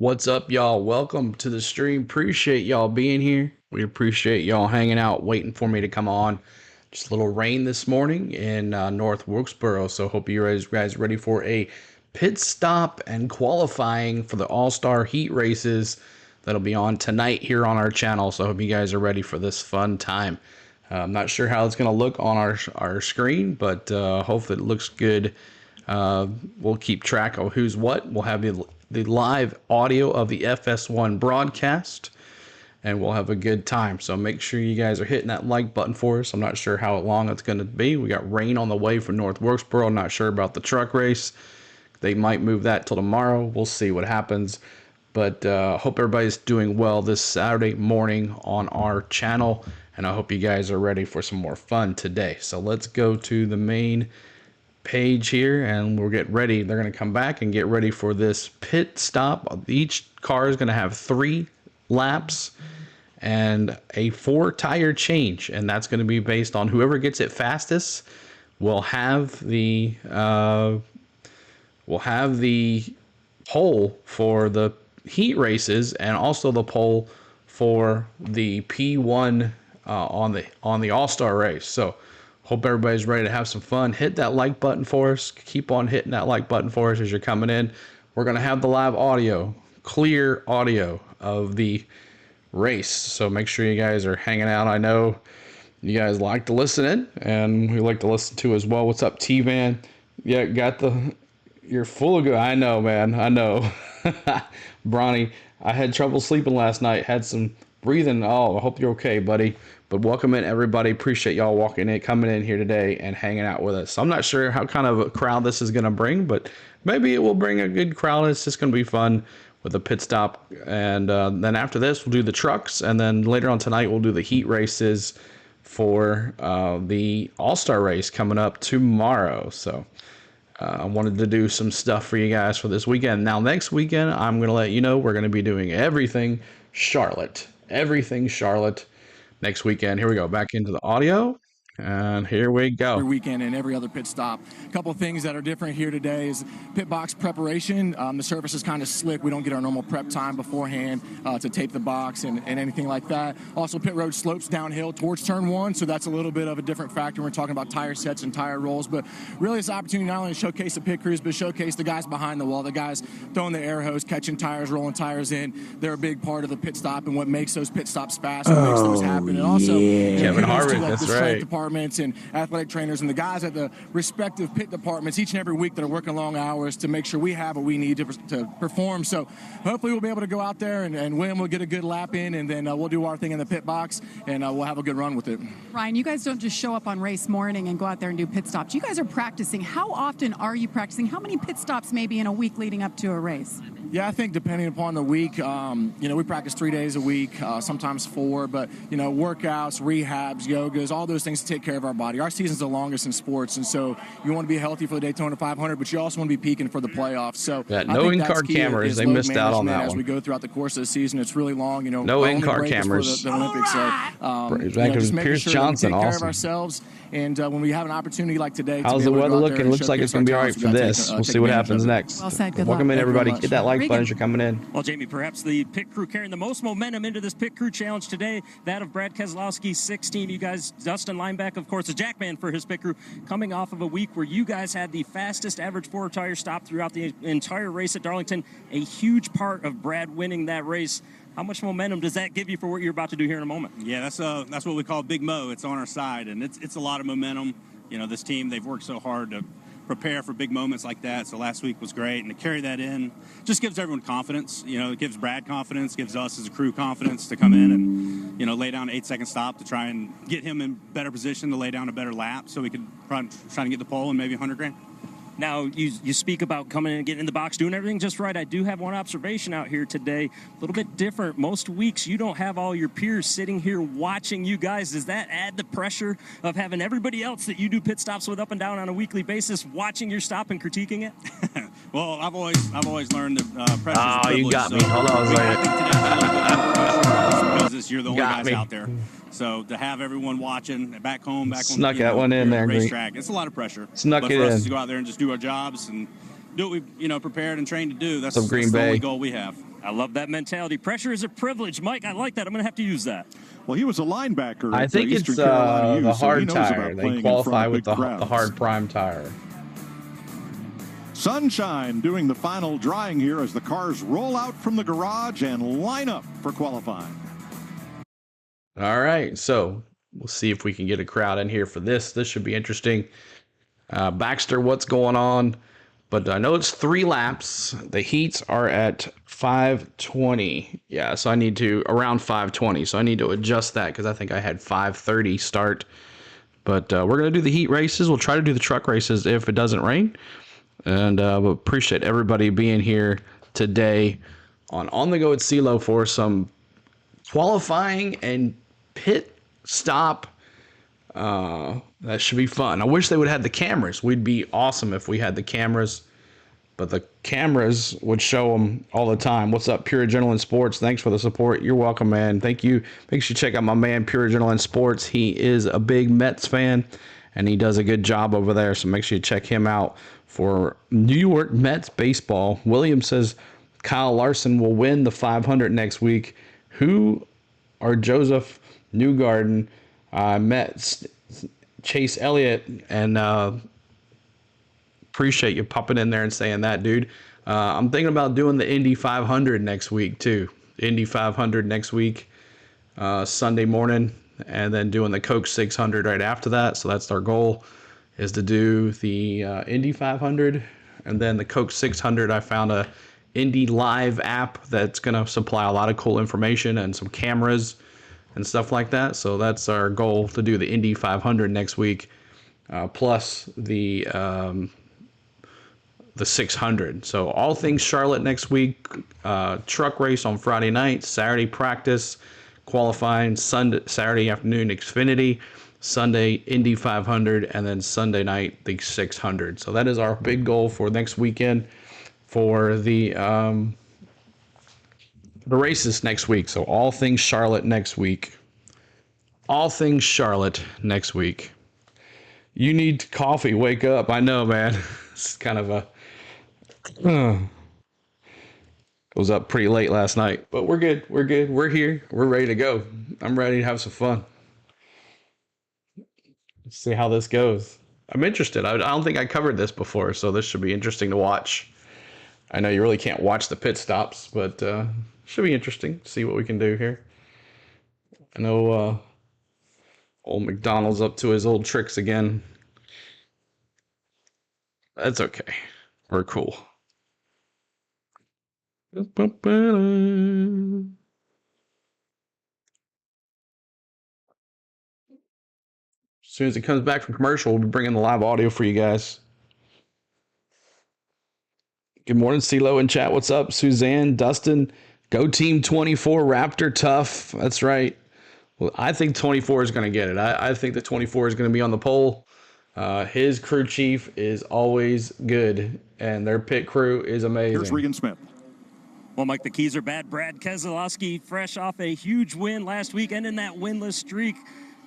What's up, y'all? Welcome to the stream. Appreciate y'all being here. We appreciate y'all hanging out, waiting for me to come on. Just a little rain this morning in North Wilkesboro, so hope you guys ready for a pit stop and qualifying for the All-Star Heat races that'll be on tonight here on our channel. So I hope you guys are ready for this fun time. I'm not sure how it's going to look on our screen, but hopefully it looks good. We'll keep track of who's what. We'll have the live audio of the FS1 broadcast, and we'll have a good time. So make sure you guys are hitting that like button for us. I'm not sure how long it's going to be. We got rain on the way from North Wilkesboro. Not sure about the truck race. They might move that till tomorrow. We'll see what happens. But hope everybody's doing well this Saturday morning on our channel, and I hope you guys are ready for some more fun today. So let's go to the main page here, and we'll get ready. They're going to come back and get ready for this pit stop. Each car is going to have 3 laps and a 4 tire change, and that's going to be based on whoever gets it fastest will have the pole for the heat races, and also the pole for the P1 on the All-Star race. So hope everybody's ready to have some fun. Hit that like button for us. Keep on hitting that like button for us as you're coming in. We're going to have the live audio, clear audio of the race. So make sure you guys are hanging out. I know you guys like to listen in, and we like to listen to as well. What's up, T-Van? Yeah, you're full of good. I know, man. I know. Bronny, I had trouble sleeping last night. Had some breathing. Oh, I hope you're okay, buddy. But welcome in, everybody. Appreciate y'all coming in here today and hanging out with us. I'm not sure how kind of a crowd this is going to bring, but maybe it will bring a good crowd. It's just going to be fun with a pit stop. And then after this, we'll do the trucks. And then later on tonight, we'll do the heat races for the All-Star race coming up tomorrow. So I wanted to do some stuff for you guys for this weekend. Now, next weekend, I'm going to let you know we're going to be doing everything Charlotte. Everything Charlotte next weekend. Here we go. Back into the audio. And here we go. Every weekend and every other pit stop. A couple of things that are different here today is pit box preparation. The surface is kind of slick. We don't get our normal prep time beforehand to tape the box and anything like that. Also, pit road slopes downhill towards turn 1, so that's a little bit of a different factor. We're talking about tire sets and tire rolls, but really it's an opportunity not only to showcase the pit crews, but showcase the guys behind the wall, the guys throwing the air hose, catching tires, rolling tires in. They're a big part of the pit stop and what makes those pit stops fast, what makes those happen. And also, Kevin Harvick, that's right. And athletic trainers and the guys at the respective pit departments each and every week that are working long hours to make sure we have what we need to perform. So hopefully we'll be able to go out there and win. We'll get a good lap in, and then we'll do our thing in the pit box, and we'll have a good run with it. Ryan, you guys don't just show up on race morning and go out there and do pit stops. You guys are practicing. How often are you practicing? How many pit stops maybe in a week leading up to a race? Yeah, I think depending upon the week, we practice 3 days a week, sometimes 4, but, workouts, rehabs, yogas, all those things to take care of our body. Our season's the longest in sports, and so you want to be healthy for the Daytona 500, but you also want to be peaking for the playoffs. So yeah, no in-car cameras. They missed out on that one. As we go throughout the course of the season, it's really long. No in-car cameras. For the Olympics. So, just making sure Johnson, that we take care awesome. of ourselves, and when we have an opportunity like today, how's the weather looking? Looks like it's going to be all right for this. We'll see what happens next. Well said. Good Welcome luck. in, everybody. Hit that like button as you're coming in. Well, Jamie, perhaps the pit crew carrying the most momentum into this pit crew challenge today, that of Brad Keselowski, 16. You guys, Dustin Lineback, of course, a jackman for his pit crew, coming off of a week where you guys had the fastest average 4-tire stop throughout the entire race at Darlington, a huge part of Brad winning that race. How much momentum does that give you for what you're about to do here in a moment? Yeah, that's what we call Big Mo. It's on our side, and it's a lot of momentum. This team, they've worked so hard to prepare for big moments like that. So last week was great, and to carry that in just gives everyone confidence. It gives Brad confidence, gives us as a crew confidence to come in and lay down an 8-second stop to try and get him in better position to lay down a better lap, so we could try to get the pole and maybe 100 grand. Now, you speak about coming in and getting in the box, doing everything just right. I do have one observation out here today, a little bit different. Most weeks, you don't have all your peers sitting here watching you guys. Does that add the pressure of having everybody else that you do pit stops with up and down on a weekly basis watching your stop and critiquing it? Well, I've always learned that pressure is a privilege. You got me. Hold on a second. Because you're the only guys out there. So to have everyone watching back home, snuck that one in there, racetrack, it's a lot of pressure. Snuck but it for us in. to go out there and just do our jobs and do what we prepared and trained to do. That's Green the Bay. only goal we have. I love that mentality. Pressure is a privilege. Mike, I like that. I'm going to have to use that. Well, he was a linebacker. I think it's the hard tire. They qualify with the hard prime tire. Sunshine doing the final drying here as the cars roll out from the garage and line up for qualifying. All right, so we'll see if we can get a crowd in here for this. This should be interesting. Baxter, what's going on? But I know it's 3 laps. The heats are at 5:20. Yeah, so I need to, around 5:20. So I need to adjust that because I think I had 5:30 start. But we're going to do the heat races. We'll try to do the truck races if it doesn't rain. And we appreciate everybody being here today on the Go at CeeLo for some qualifying and pit stop. That should be fun. I wish they would have the cameras. We'd be awesome if we had the cameras, but the cameras would show them all the time. What's up, Pure Adrenaline Sports? Thanks for the support. You're welcome, man. Thank you. Make sure you check out my man, Pure Adrenaline Sports. He is a big Mets fan, and he does a good job over there, so make sure you check him out for New York Mets baseball. William says Kyle Larson will win the 500 next week. Who are Joseph Newgarden, Mets, Chase Elliott, and appreciate you popping in there and saying that, dude. I'm thinking about doing the Indy 500 next week, too. Indy 500 next week, Sunday morning, and then doing the Coke 600 right after that. So that's our goal, is to do the Indy 500, and then the Coke 600. I found a Indy Live app that's going to supply a lot of cool information and some cameras and stuff like that. So that's our goal, to do the Indy 500 next week, plus the 600. So all things Charlotte next week. Truck race on Friday night, Saturday practice, qualifying, Saturday afternoon Xfinity, Sunday Indy 500, and then Sunday night the 600. So that is our big goal for next weekend for the races next week. So all things Charlotte next week. All things Charlotte next week. You need coffee. Wake up. I know, man. It's kind of a... was up pretty late last night. But we're good. We're good. We're here. We're ready to go. I'm ready to have some fun. Let's see how this goes. I'm interested. I don't think I covered this before, so this should be interesting to watch. I know you really can't watch the pit stops, but should be interesting. See what we can do here. I know old McDonald's up to his old tricks again. That's okay. We're cool. As soon as it comes back from commercial, we'll be bringing the live audio for you guys. Good morning, CeeLo in chat. What's up, Suzanne, Dustin? Go Team 24, Raptor tough. That's right. Well, I think 24 is going to get it. I think the 24 is going to be on the pole. His crew chief is always good, and their pit crew is amazing. Here's Regan Smith. Well, Mike, the keys are bad. Brad Keselowski, fresh off a huge win last week and in that winless streak.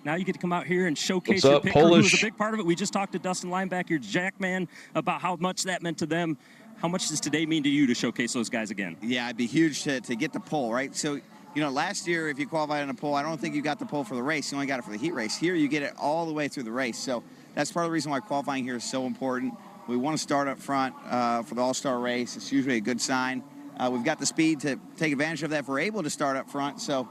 Now you get to come out here and showcase your pit crew, who was a big part of it. We just talked to Dustin Lineback, your Jackman, about how much that meant to them. How much does today mean to you to showcase those guys again? Yeah, it'd be huge to get the pole, right? So, you know, last year, if you qualified on a pole, I don't think you got the pole for the race. You only got it for the heat race. Here, you get it all the way through the race. So that's part of the reason why qualifying here is so important. We want to start up front for the All-Star race. It's usually a good sign. We've got the speed to take advantage of that if we're able to start up front. So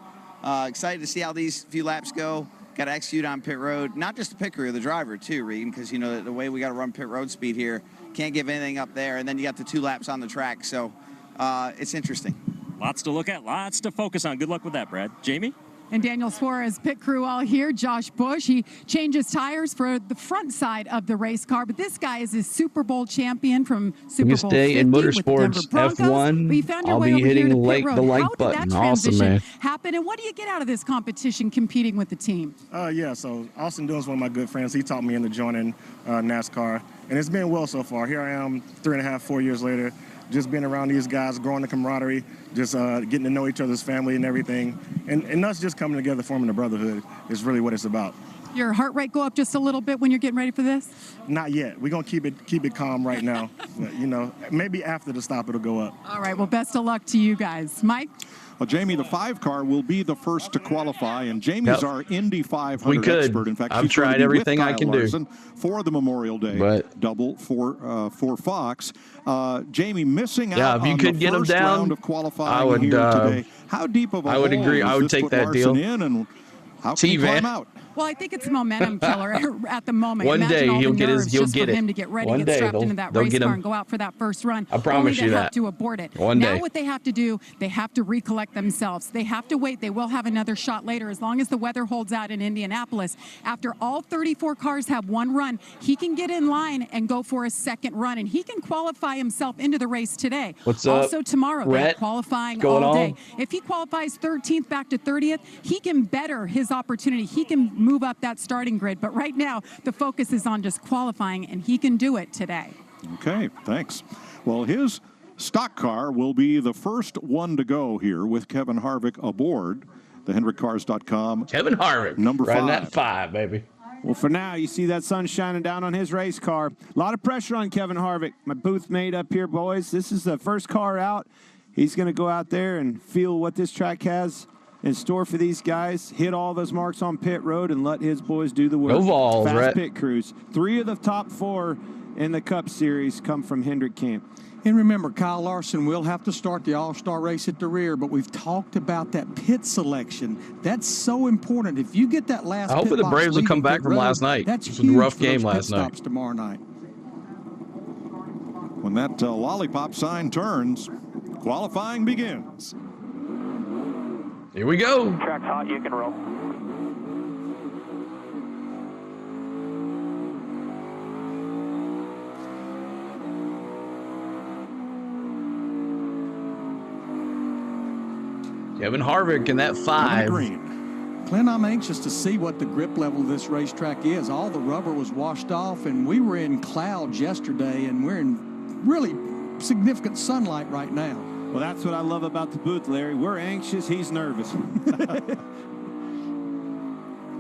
excited to see how these few laps go. Got to execute on pit road. Not just the pit crew, the driver too, Regan, because, you know, the way we got to run pit road speed here, can't give anything up there. And then you got the 2 laps on the track. So it's interesting. Lots to look at, lots to focus on. Good luck with that, Brad. Jamie? And Daniel Suarez, pit crew all here. Josh Busch, he changes tires for the front side of the race car. But this guy is a Super Bowl champion from Super Bowl 50 in with Motorsports the Denver Broncos. F1. I'll be hitting the like button. How did that transition man. happen? And what do you get out of this competition competing with the team? Yeah, so Austin Dillon's one of my good friends. He taught me into joining NASCAR. And it's been well so far. Here I am 3.5, 4 years later. Just being around these guys, growing the camaraderie, just getting to know each other's family and everything. And us just coming together, forming a brotherhood is really what it's about. Your heart rate go up just a little bit when you're getting ready for this? Not yet. We're going to keep it calm right now. But, you know, maybe after the stop it'll go up. All right, well, best of luck to you guys. Mike? Well, Jamie, the 5 car will be the first to qualify, and Jamie's our Indy 500 expert. In fact, I've tried everything I can do for the Memorial Day double for Fox. Jamie missing out if you on could the get first him down, round of qualifying I would, here today. How deep of a I would hole agree. does I would this take put that Larson deal. in, and how can he climb out? Well, I think it's a momentum killer at the moment. One Imagine day all he'll the get nerves his. He'll just get for it. him to get ready, One get day strapped into that race car and go out for that first run. I promise you that. that. Have to abort it. One day. Now what they have to do, they have to recollect themselves. They have to wait. They will have another shot later as long as the weather holds out in Indianapolis. After all 34 cars have one run, he can get in line and go for a second run, and he can qualify himself into the race today. What's up? Also tomorrow, they're qualifying all day. If he qualifies 13th back to 30th, he can better his opportunity. He can move up that starting grid. But right now, the focus is on just qualifying, and he can do it today. Okay, thanks. Well, his stock car will be the first one to go here with Kevin Harvick aboard the HendrickCars.com. Kevin Harvick, number 5. Riding that 5, baby. Well, for now, you see that sun shining down on his race car. A lot of pressure on Kevin Harvick. My booth mate up here, boys. This is the first car out. He's going to go out there and feel what this track has in store for these guys, hit all those marks on pit road, and let his boys do the work. Go Vols, Fast Rhett. pit crews. 3 of the top 4 in the Cup Series come from Hendrick Camp. And remember, Kyle Larson will have to start the All-Star race at the rear, but we've talked about that pit selection. That's so important. If you get that last I hope pit the box Braves will lead come at back pit from road, last night. That's It was a huge rough for game those last pit night. stops tomorrow night. When that lollipop sign turns, qualifying begins. Here we go. Track's hot, you can roll. Kevin Harvick in that 5. Glenn, I'm anxious to see what the grip level of this racetrack is. All the rubber was washed off, and we were in clouds yesterday, and we're in really significant sunlight right now. Well, that's what I love about the booth, Larry. We're anxious. He's nervous.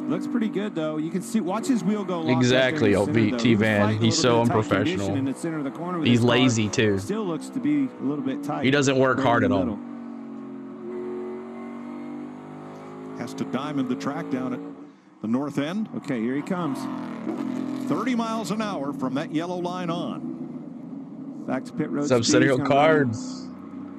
Looks pretty good, though. You can see, watch his wheel go long. Exactly, T-Van. He's so unprofessional. In the center of the corner with He's his car. lazy, too. Still looks to be a little bit tight. He doesn't work hard at all. Has to diamond the track down at the north end. Okay, here he comes. 30 miles an hour from that yellow line on. Back to pit road. Sub-Centennial Cards.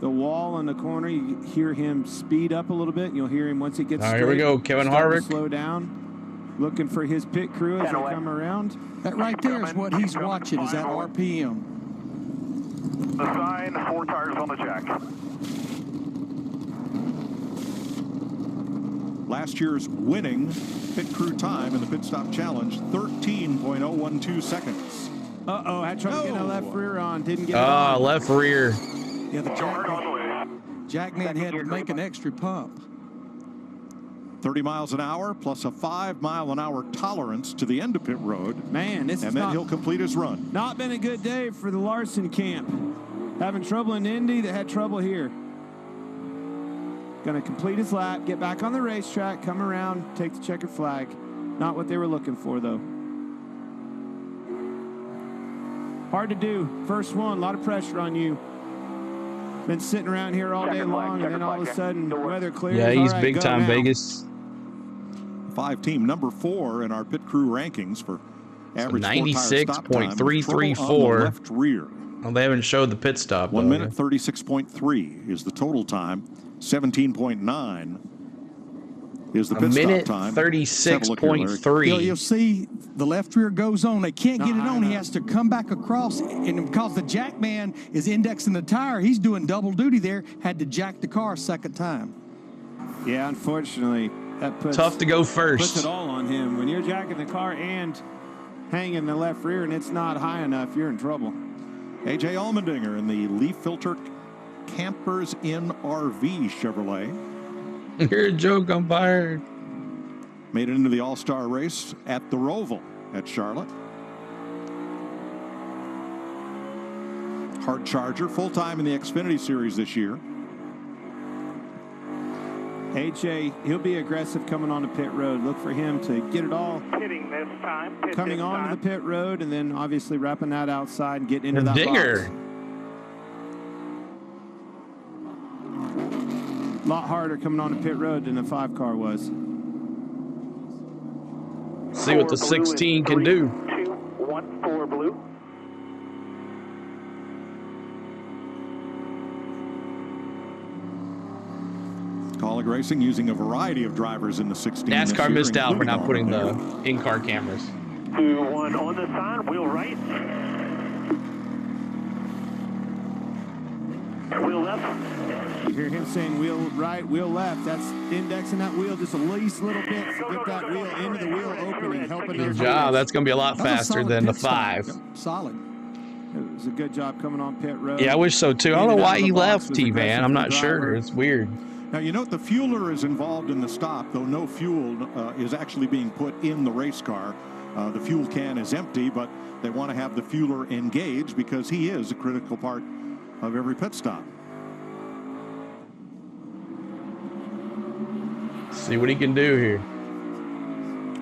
The wall in the corner, you hear him speed up a little bit. You'll hear him once he gets All right, straight. here we go. Kevin Starting to Harvick. slow down. Looking for his pit crew as they come around. That right there is what he's watching, is that RPM. The sign, 4 tires on the jack. Last year's winning pit crew time in the pit stop challenge, 13.012 seconds. Uh-oh, had trouble getting a left rear on. Didn't get it on. Left rear. Yeah, the Jackman had to make an extra pump. 30 miles an hour plus a 5-mile-an-hour tolerance to the end of pit road. Man, this is and then he'll complete his run. Not been a good day for the Larson camp. Having trouble in Indy, they had trouble here. Going to complete his lap, get back on the racetrack, come around, take the checkered flag. Not what they were looking for, though. Hard to do. First one, a lot of pressure on you. Been sitting around here all day long, and then all of a sudden, weather clears. Yeah, he's All right, big go time now. Vegas. 5 number 4 in our pit crew rankings for average 96.334. left rear. Well, they haven't showed the pit stop. 1 minute 36.3 is the total time. 17.9 is the pit stop time. 36.3. You'll see the left rear goes on. They can't get it on. He has to come back across, and because the Jackman is indexing the tire, he's doing double duty there. Had to jack the car a second time. Yeah, unfortunately, that puts Tough to go first. Puts it all on him. When you're jacking the car and hanging the left rear, and it's not high enough, you're in trouble. A.J. Allmendinger in the leaf filter Campers in RV Chevrolet. You're a joke, I'm fired. Made it into the All-Star race at the Roval at Charlotte. Hard charger, full-time in the Xfinity Series this year. AJ, he'll be aggressive coming on the pit road. Look for him to get it all Pitting this time. coming onto the pit road, and then obviously wrapping that outside and getting into that Dinger. box. A lot harder coming on the pit road than the 5 car was. See what the 16 can do. 2, 1, 4 blue. Kaulig Racing using a variety of drivers in the 16. NASCAR missed out for not putting the in-car cameras. 2, 1 on the sign, wheel right. Wheel left. You hear him saying wheel right, wheel left. That's indexing that wheel just a least little bit to get that wheel into the wheel opening, helping Good those job. wheels. That's going to be a lot faster than the 5. Solid. It was a good job coming on pit road. Yeah, I wish so too. I don't know why he left, T-Van. I'm not sure. It's weird. Now, you note the fueler is involved in the stop, though no fuel is actually being put in the race car. The fuel can is empty, but they want to have the fueler engaged because he is a critical part of every pit stop. See what he can do here.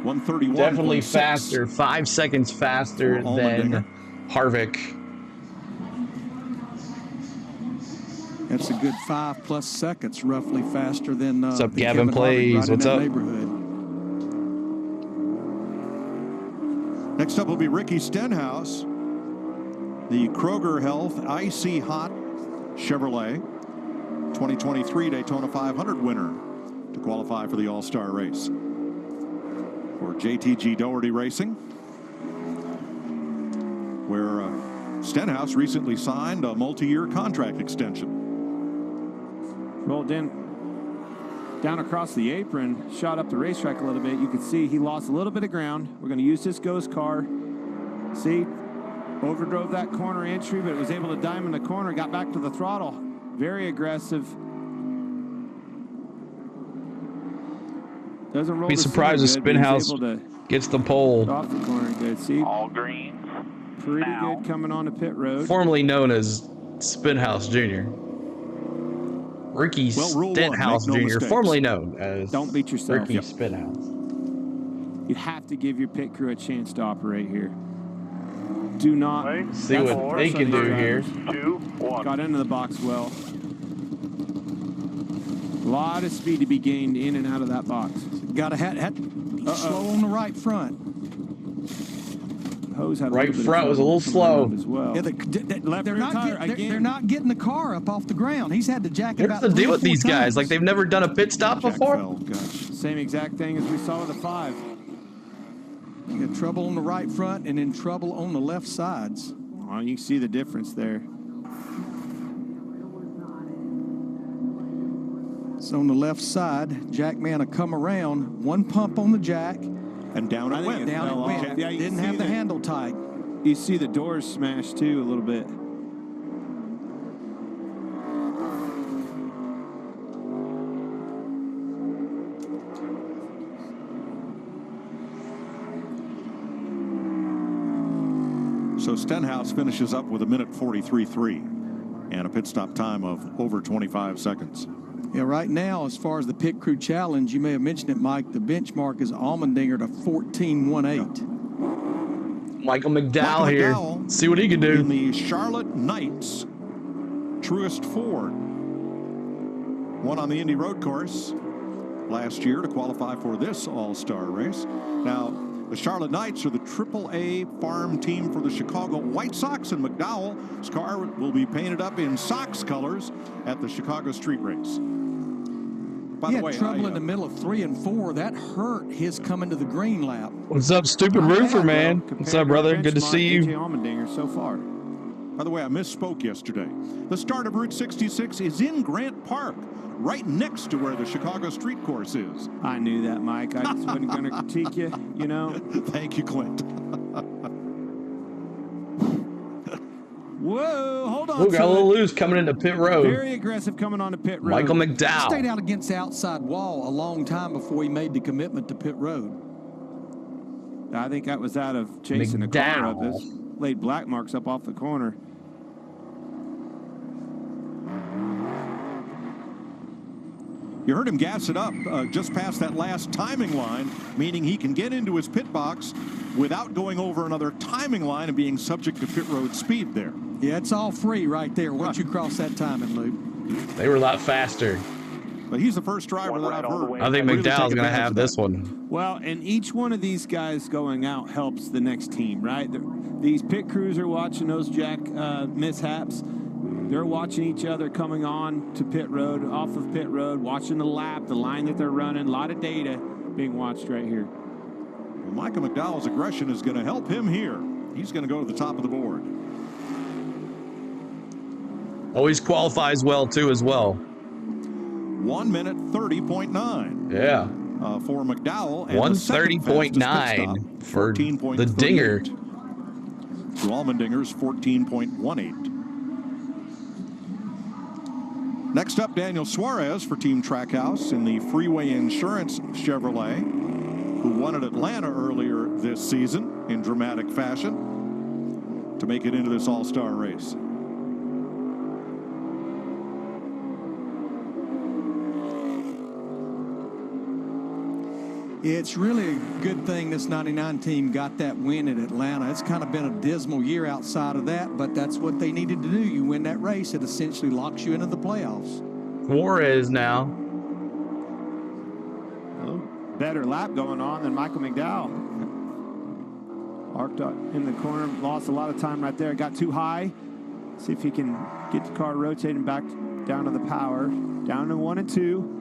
131. Definitely faster. 5 seconds faster than Harvick. That's a good 5+ seconds, roughly faster than. What's up, than Gavin Kevin Plays? Harvick right What's in that up? Neighborhood. Next up will be Ricky Stenhouse, the Kroger Health Icy Hot Chevrolet 2023 Daytona 500 winner to qualify for the All-Star race. For JTG Doherty Racing, where Stenhouse recently signed a multi-year contract extension. Well, down across the apron, shot up the racetrack a little bit. You can see he lost a little bit of ground. We're going to use this ghost car. See, overdrove that corner entry, but was able to diamond the corner, got back to the throttle. Very aggressive. Doesn't roll. Be surprised if Stenhouse gets the pole. Off the corner, good. See, all greens. pretty good coming on the pit road. Formerly known as Stenhouse Jr. Ricky Stenhouse Jr., formerly known as Don't beat yourself. Ricky Stenhouse. You have to give your pit crew a chance to operate here. Do not see what they can do here. 2, 1. Got into the box well. A lot of speed to be gained in and out of that box. Got to slow on the right front. Hose had right front was a little slow as well. Yeah, they're not getting the car up off the ground. He's had to jack it What's about the deal 3 or with 4 these guys? times. Like they've never done a pit stop before? Same exact thing as we saw with the 5. You got trouble on the right front and then trouble on the left sides. Well, you can see the difference there. So on the left side, Jackman will come around, one pump on the jack, and down it went. Down it went. Yeah, you didn't see have the handle tight. You see the doors smashed too a little bit. So Stenhouse finishes up with a 1:43.3 and a pit stop time of over 25 seconds. Yeah, right now, as far as the pit crew challenge, you may have mentioned it, Mike, the benchmark is Allmendinger to 14.18. Michael McDowell here. See what he can do. In the Charlotte Knights Truest Ford. Won on the Indy Road Course last year to qualify for this All-Star race. Now, the Charlotte Knights are the AAA farm team for the Chicago White Sox, and McDowell's car will be painted up in Sox colors at the Chicago Street Race. By the way, trouble in the middle of 3 and 4. That hurt his coming to the green lap. What's up, stupid roofer, man? What's up, brother? Good to see you. Allmendinger so far. By the way, I misspoke yesterday. The start of Route 66 is in Grant Park, right next to where the Chicago Street Course is. I knew that, Mike. I just wasn't going to critique you, you know. Thank you, Clint. Whoa, hold on. Got a little loose coming into pit road. Very aggressive coming on the pit road. Michael He McDowell. stayed out against the outside wall a long time before he made the commitment to pit road. I think that was out of chasing the car up. This laid black marks up off the corner. You heard him gas it up just past that last timing line, meaning he can get into his pit box without going over another timing line and being subject to pit road speed there. Yeah, it's all free right there once you cross that timing loop. They were a lot faster. But he's the first driver that I've heard. I think McDowell's going to have this one. Well, and each one of these guys going out helps the next team, right? These pit crews are watching those jack mishaps. They're watching each other coming on to pit road, off of pit road, watching the lap, the line that they're running. A lot of data being watched right here. Well, Michael McDowell's aggression is going to help him here. He's going to go to the top of the board. Always qualifies well, too, as well. 1 minute 30.9. Yeah. For McDowell. 130.9 for the Dinger. To Allmendinger's 14.18. Next up, Daniel Suarez for Team Trackhouse in the Freeway Insurance Chevrolet, who won at Atlanta earlier this season in dramatic fashion to make it into this all-star race. It's really a good thing this 99 team got that win at Atlanta. It's kind of been a dismal year outside of that, but that's what they needed to do. You win that race, it essentially locks you into the playoffs. Suarez now. Better lap going on than Michael McDowell. Arced up in the corner, lost a lot of time right there. Got too high. See if he can get the car rotating back down to the power. Down to 1 and 2.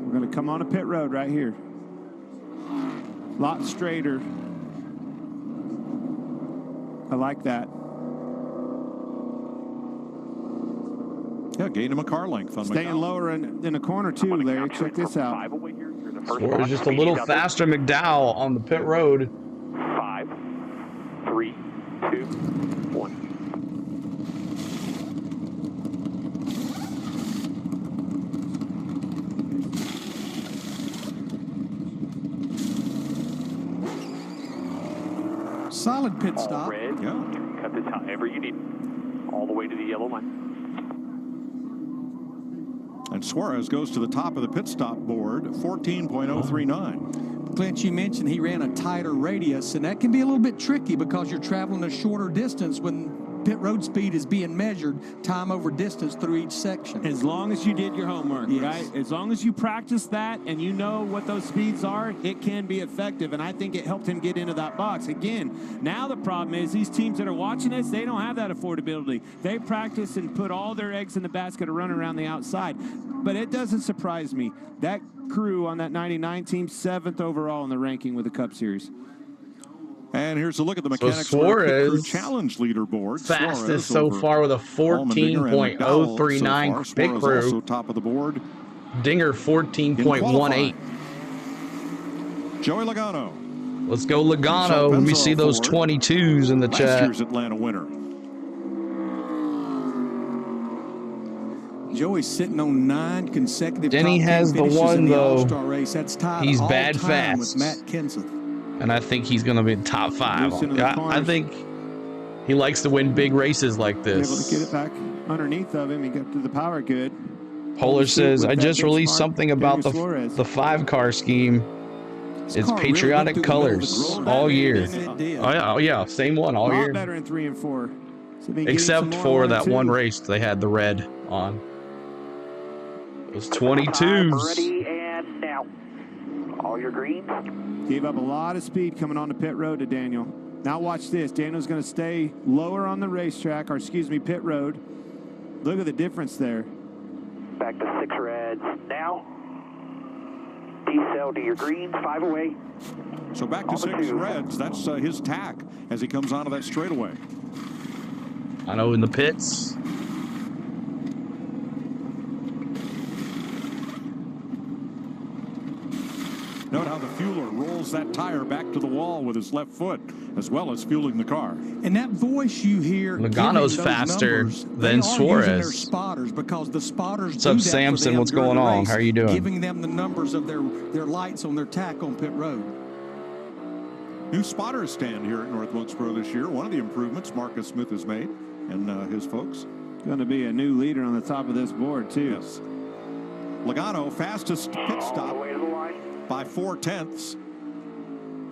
We're going to come on a pit road right here. Lot straighter. I like that. Yeah, gained him a car length on Staying McDowell. lower in the corner too, Larry. Check this out. Suarez just a little faster McDowell on the pit road. 5, 3, 2, 1. Solid pit stop. Red. Yeah. Cut this however you need. All the way to the yellow line. And Suarez goes to the top of the pit stop board, 14.039. Clint, you mentioned he ran a tighter radius, and that can be a little bit tricky because you're traveling a shorter distance when pit road speed is being measured time over distance through each section. As long as you did your homework, Yes. right? As long as you practice that and you know what those speeds are, it can be effective. And I think it helped him get into that box. Again, now the problem is these teams that are watching us, they don't have that affordability. They practice and put all their eggs in the basket to run around the outside. But it doesn't surprise me. That crew on that 99 team, 7th overall in the ranking with the Cup Series. And here's a look at the mechanics Suarez, Crew Challenge leaderboard. Fastest Suarez so far with a 14.039 pit crew. Also top of the board. Dinger 14.18. Joey Logano. Let's go Logano. Let me see those 22s in the Last chat. year's Atlanta winner. Joey's sitting on 9 consecutive. Denny top 10 has the finishes one, in the though. All-Star race. That's tied He's all bad time fast. with Matt Kenseth. And I think he's going to be top 5. Loose into the I corners. think he likes to win big races like Able to this. get it back underneath of him. He got to the power good. Polar says, With I that just big released smart something about Daniel Suarez. the 5-car scheme. It's car really patriotic went through the middle of the colors grid. all year. It did. Oh yeah, same one all A lot year. better in 3 and 4. So they gave Except some more for 1 and that 2. one race they had the red on. Those 22s. Ready and now. All your greens. Gave up a lot of speed coming on the pit road to Daniel. Now watch this. Daniel's going to stay lower on the racetrack, or excuse me, pit road. Look at the difference there. Back to 6 reds now. Decel to your greens. 5 away. So back to All the 6 twos. reds. That's his tack as he comes onto that straightaway. I know in the pits. Note how the fueler rolls that tire back to the wall with his left foot, as well as fueling the car. And that voice you hear, Logano's giving those faster numbers, than they are Suarez. using their spotters because the spotters What's do up, that for Samson? them What's during going the on? race, How are you doing? Giving them the numbers of their lights on their tack on pit road. New spotters stand here at North Wilkesboro this year. One of the improvements Marcus Smith has made and his folks. Going to be a new leader on the top of this board, too. Yes. Logano, fastest pit stop by 4/10,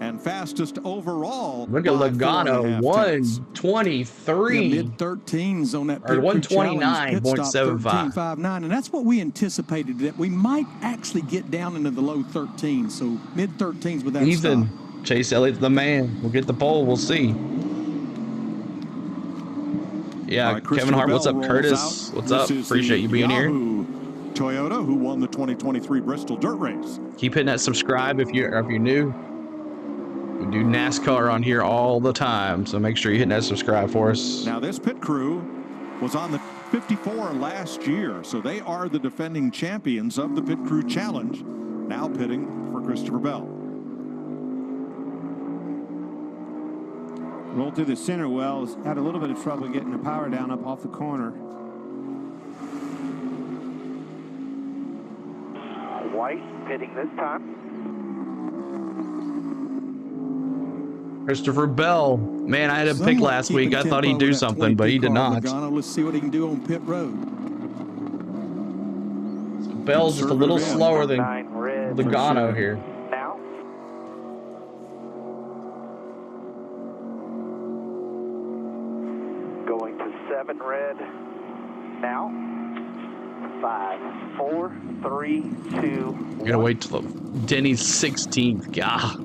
and fastest overall. Look at Logano, 123. Yeah, mid-13s on that or 129.75. 13.59, and that's what we anticipated, that we might actually get down into the low 13s, so mid-13s with that Ethan, stop. Chase Elliott's the man. We'll get the pole. We'll see. Yeah, right, Kevin Hart, what's up? rolls Curtis, out. what's This up? is Appreciate the you being here. Yahoo Toyota, who won the 2023 Bristol Dirt Race. Keep hitting that subscribe if you're new. We do NASCAR on here all the time, so make sure you hit that subscribe for us. Now, this pit crew was on the 54 last year, so they are the defending champions of the Pit Crew Challenge, now pitting for Christopher Bell. Rolled through the center wells, had a little bit of trouble getting the power down up off the corner. White pitting this time. Christopher Bell, man, I had him pick last week. I thought he'd do something, but he did not. Logano, let's see what he can do on pit road. So Bell's just a little slower than Logano here. Now. Going to 7 red. Now. 5, 4, 3, 2, 1. We're gonna wait till Denny's 16th. God.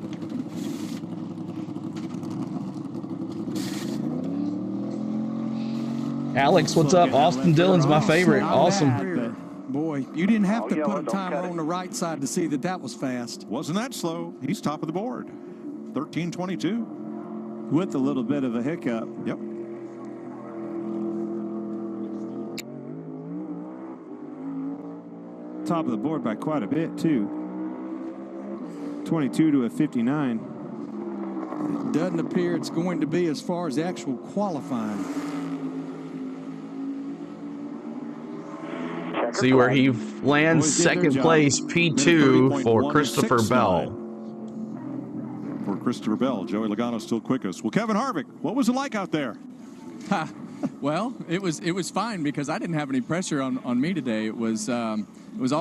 Alex, what's up? Austin Dillon's my favorite. Awesome. Boy, you didn't have to put a timer on the right side to see that that was fast. Wasn't that slow? He's top of the board. 13:22. With a little bit of a hiccup. Yep. Top of the board by quite a bit, too. 22 to a 59. It doesn't appear it's going to be as far as actual qualifying. See where he lands, second place, P2 for Christopher Bell. For Christopher Bell, Joey Logano still quickest. Well, Kevin Harvick, what was it like out there? Well, it was fine because I didn't have any pressure on me today. It was all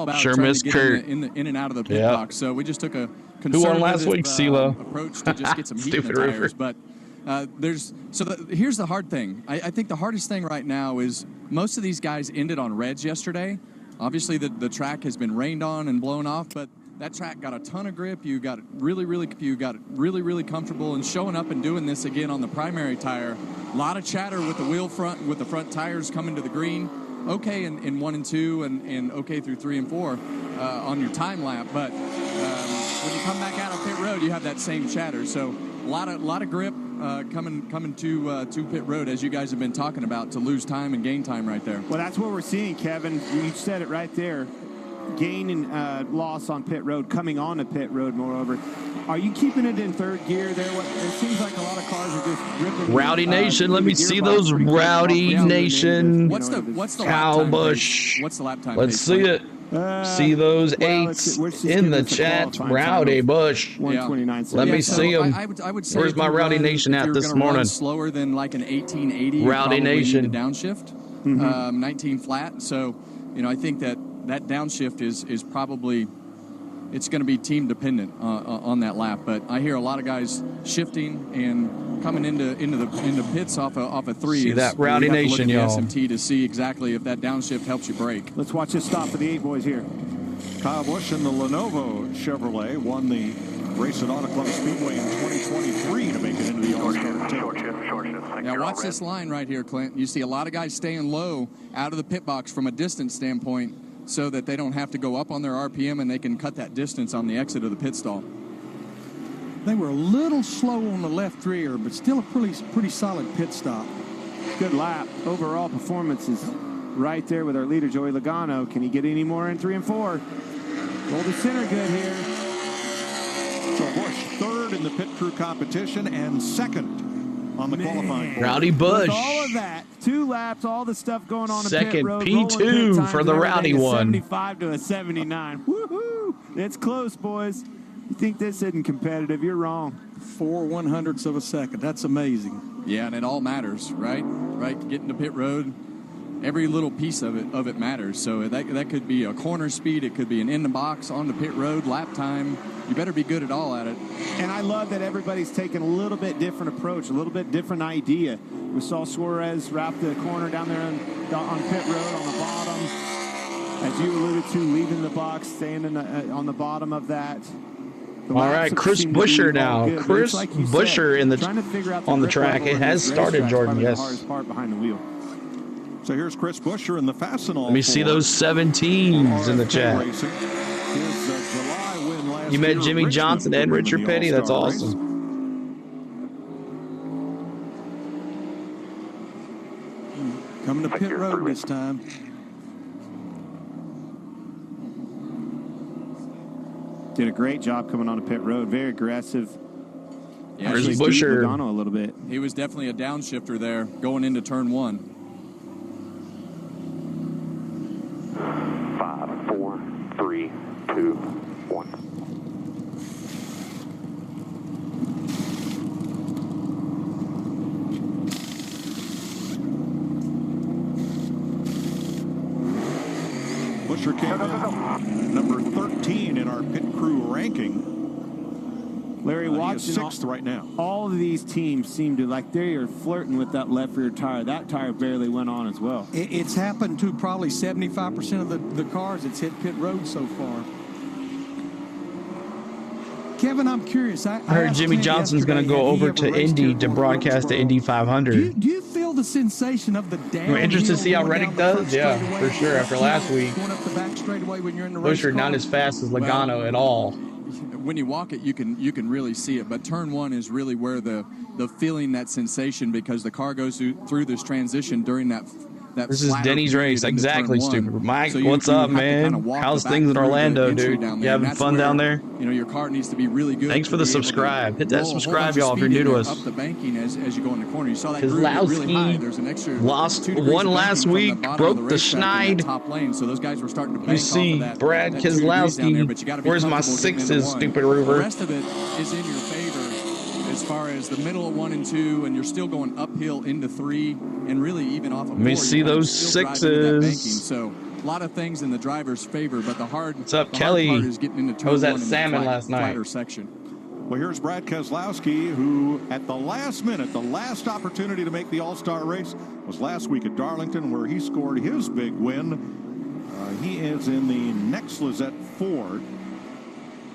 about Sure trying missed to get in and out of the pit box. So we just took a conservative approach to just get some heat in the tires. But here's the hard thing. I think the hardest thing right now is most of these guys ended on reds yesterday. Obviously, the track has been rained on and blown off, but that track got a ton of grip. You got really comfortable, and showing up and doing this again on the primary tire. A lot of chatter with the front tires coming to the green. Okay in 1 and 2 and okay through 3 and 4 on your time lap, but when you come back out on pit road, you have that same chatter. So a lot of grip coming to pit road, as you guys have been talking about, to lose time and gain time right there. Well, that's what we're seeing, Kevin. You said it right there. Gain and loss on pit road, coming on to pit road, moreover. Are you keeping it in third gear there? It seems like a lot of cars are just ripping. Rowdy Nation, let me see those Rowdy Nation. What's the Cow lap time? Busch. What's the lap time? Let's see it. See those eights in the chat. Rowdy Busch. 129. Let me see them. I would say where's my Rowdy Nation at this morning? Slower than like an 1880. Rowdy Nation. Need a downshift. 19 flat. So I think that downshift is probably, it's going to be team dependent on that lap. But I hear a lot of guys shifting and coming into pits off a 3. See that Rowdy Nation, y'all. SMT to see exactly if that downshift helps you brake. Let's watch this stop for the 8 boys here. Kyle Busch in the Lenovo Chevrolet won the race at Auto Club Speedway in 2023 to make it into the All-Star team. Now watch this line right here, Clint. You see a lot of guys staying low out of the pit box from a distance standpoint, so that they don't have to go up on their RPM and they can cut that distance on the exit of the pit stall. They were a little slow on the left rear, but still a pretty solid pit stop. Good lap. Overall performance is right there with our leader, Joey Logano. Can he get any more in 3 and 4? Roll the center good here. So Busch third in the pit crew competition and second on the qualifying. Rowdy Busch. With all of that, 2 laps, all the stuff going on in pit road. P2 for the Rowdy one. 75 to a 79. Woohoo! It's close, boys. You think this isn't competitive? You're wrong. 4 1/100 of a second. That's amazing. Yeah, and it all matters, right? Right, getting to pit road. every little piece of it matters. So that could be a corner speed, it could be an in the box, on the pit road, lap time. You better be good at all at it. And I love that everybody's taking a little bit different approach, a little bit different idea. We saw Suarez wrap the corner down there on pit road on the bottom. As you alluded to, leaving the box, staying on the bottom of that. All right, Chris Buescher now. Chris Buescher on the track. It has started, Jordan, yes. The hardest part behind the wheel. So here's Chris Buescher in the Fastenal. Let me see those 17s in the chat. You met Jimmy Johnson and Richard Petty. That's awesome. Coming to pit road this time. Did a great job coming on a pit road. Very aggressive. Yeah, Chris Buescher. Logano a little bit. He was definitely a downshifter there going into turn 1. 5, 4, 3, 2, 1. Buescher came in number 13 in our pit crew ranking. Larry, watching 6th right now. All of these teams seem to, like, they are flirting with that left rear tire. That tire barely went on as well. It's happened to probably 75% of the cars that's hit pit road so far. Kevin, I'm curious. I heard Jimmy Johnson's going to go over to Indy to broadcast the Indy 500. Do you feel the sensation of the downhill? I'm interested to see how Reddick does. Yeah, for sure. After last week, going up the back straightaway when you're in the race Buescher not as fast as Logano at all. When you walk it, you can really see it. But turn 1 is really where the feeling, that sensation, because the car goes through this transition during that. This is Denny's race. Exactly, stupid. Mike, so what's up, man? How's things in Orlando, dude? You having fun down there? You know, your car needs to be really good. Thanks for the subscribe. Hit that subscribe, y'all, if you're new to us. Up the banking as you go in the corner. You saw that really high. There's an extra lost one last week, broke the schneid. Top lane, so those guys were starting to bank. You see, Brad Keslowski. Where's my 6s, stupid Rover? The rest of it is in your favor as far as the middle of 1 and 2, and you're still going uphill into 3, and really even off of 4. Let me see those 6s. So a lot of things in the driver's favor, but the hard. What's up, Kelly? Hard part is getting into turn 1 was that salmon last night? Flatter section. Well, here's Brad Keslowski, who at the last minute, the last opportunity to make the All-Star race was last week at Darlington, where he scored his big win. He is in the next Lizette Ford.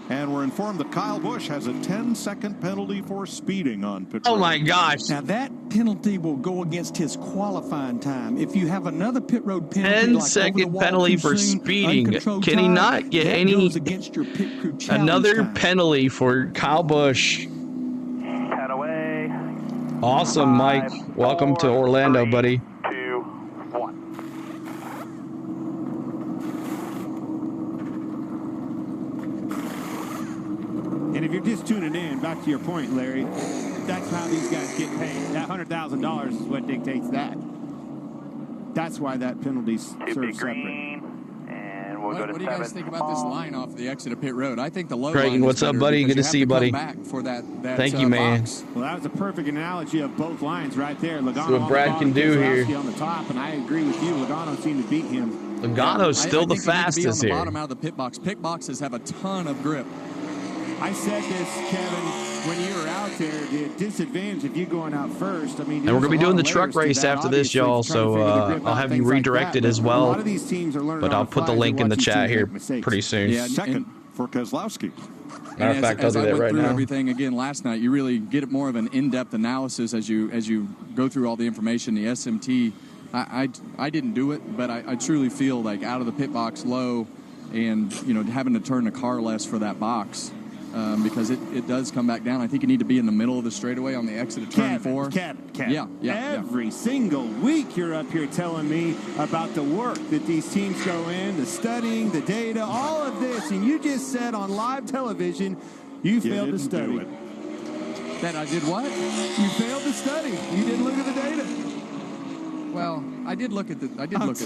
And we're informed that Kyle Busch has a 10-second penalty for speeding on pit road. Oh, my gosh. Now, that penalty will go against his qualifying time. If you have another pit road penalty, 10-second penalty for speeding. Can he not get any against your pit crew another penalty for Kyle Busch? Head away. Awesome, Mike. Welcome to Orlando, buddy. 2, 1. And if you're just tuning in, back to your point, Larry, that's how these guys get paid. That $100,000 is what dictates that. That's why that penalty serves separate. What do you guys think about this line off the exit of pit road? I think the low Craig, line what's up, buddy? Good to see you, buddy. For that Thank you, man. box. Well, that was a perfect analogy of both lines right there. Logano That's what Brad can do here. On the top, and I agree with you. Logano seemed to beat him. Logano's still the fastest here. Bottom out of the pit box. Pit boxes have a ton of grip. I said this, Kevin, when you were out there, the disadvantage of you going out first. I mean, and we're going to be doing the truck race after this, y'all, so I'll have you redirected as well. A lot of these teams are learning, but I'll put the link in the chat here pretty soon. Yeah, second for Keslowski. Matter of fact, I'll do that right now. Everything again last night, you really get more of an in-depth analysis as you go through all the information. The SMT, I didn't do it, but I truly feel like out of the pit box low, and having to turn the car less for that box. Because it does come back down. I think you need to be in the middle of the straightaway on the exit of turn 4. Kevin. Every single week you're up here telling me about the work that these teams go in, the studying, the data, all of this, and you just said on live television you failed to study. That I did what? You failed to study. You didn't look at the data. Well, I did look at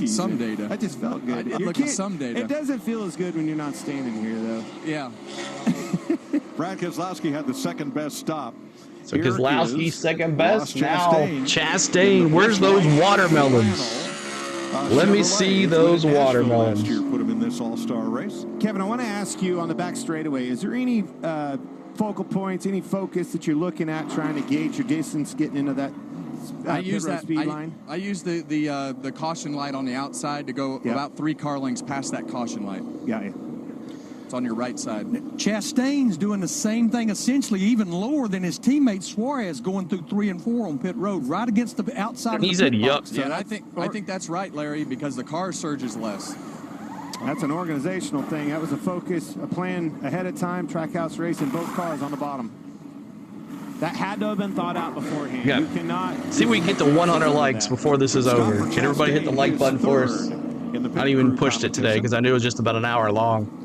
some data. I just felt good. I did look at some data. It doesn't feel as good when you're not standing here, though. Yeah. Brad Keslowski had the second best stop. So Keslowski's second best now. Chastain, where's those watermelons? Let me see those watermelons. Last year put him in this all-star race. Kevin, I want to ask you on the back straightaway, is there any focal points, any focus that you're looking at trying to gauge your distance getting into that speed line? I use the caution light on the outside to go about 3 car lengths past that caution light. Yeah. It's on your right side. Chastain's doing the same thing, essentially even lower than his teammate Suarez, going through 3 and 4 on pit road, right against the outside of the pit box. Yeah, I think that's right, Larry, because the car surges less. That's an organizational thing. That was a focus, a plan ahead of time, Trackhouse racing, both cars on the bottom. That had to have been thought out beforehand. Yeah. You cannot... See if we can get to 100 likes before this is over. Can everybody hit the like button for us? I not even pushed it today because I knew it was just about an hour long.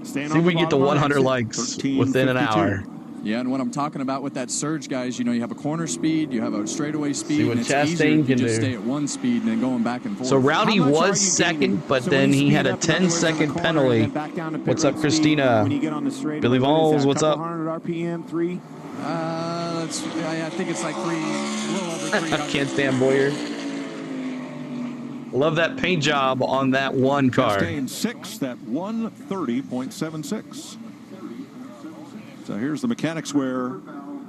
See if we can get to 100 likes within an hour. Yeah, and what I'm talking about with that surge, guys, you know, you have a corner speed, you have a straightaway speed, See what and it's Chastain easier if you can just do. stay at one speed and then going back and forth. So Rowdy was second, but then he had a 10-second penalty. What's up, Christina? Billy Vols, what's up? 100 RPM, 3. I think it's like 3, a little over 3. I can't stand Boyer. Love that paint job on that one car. Chastain 6th at 1:30.76. So here's the Mechanics Wear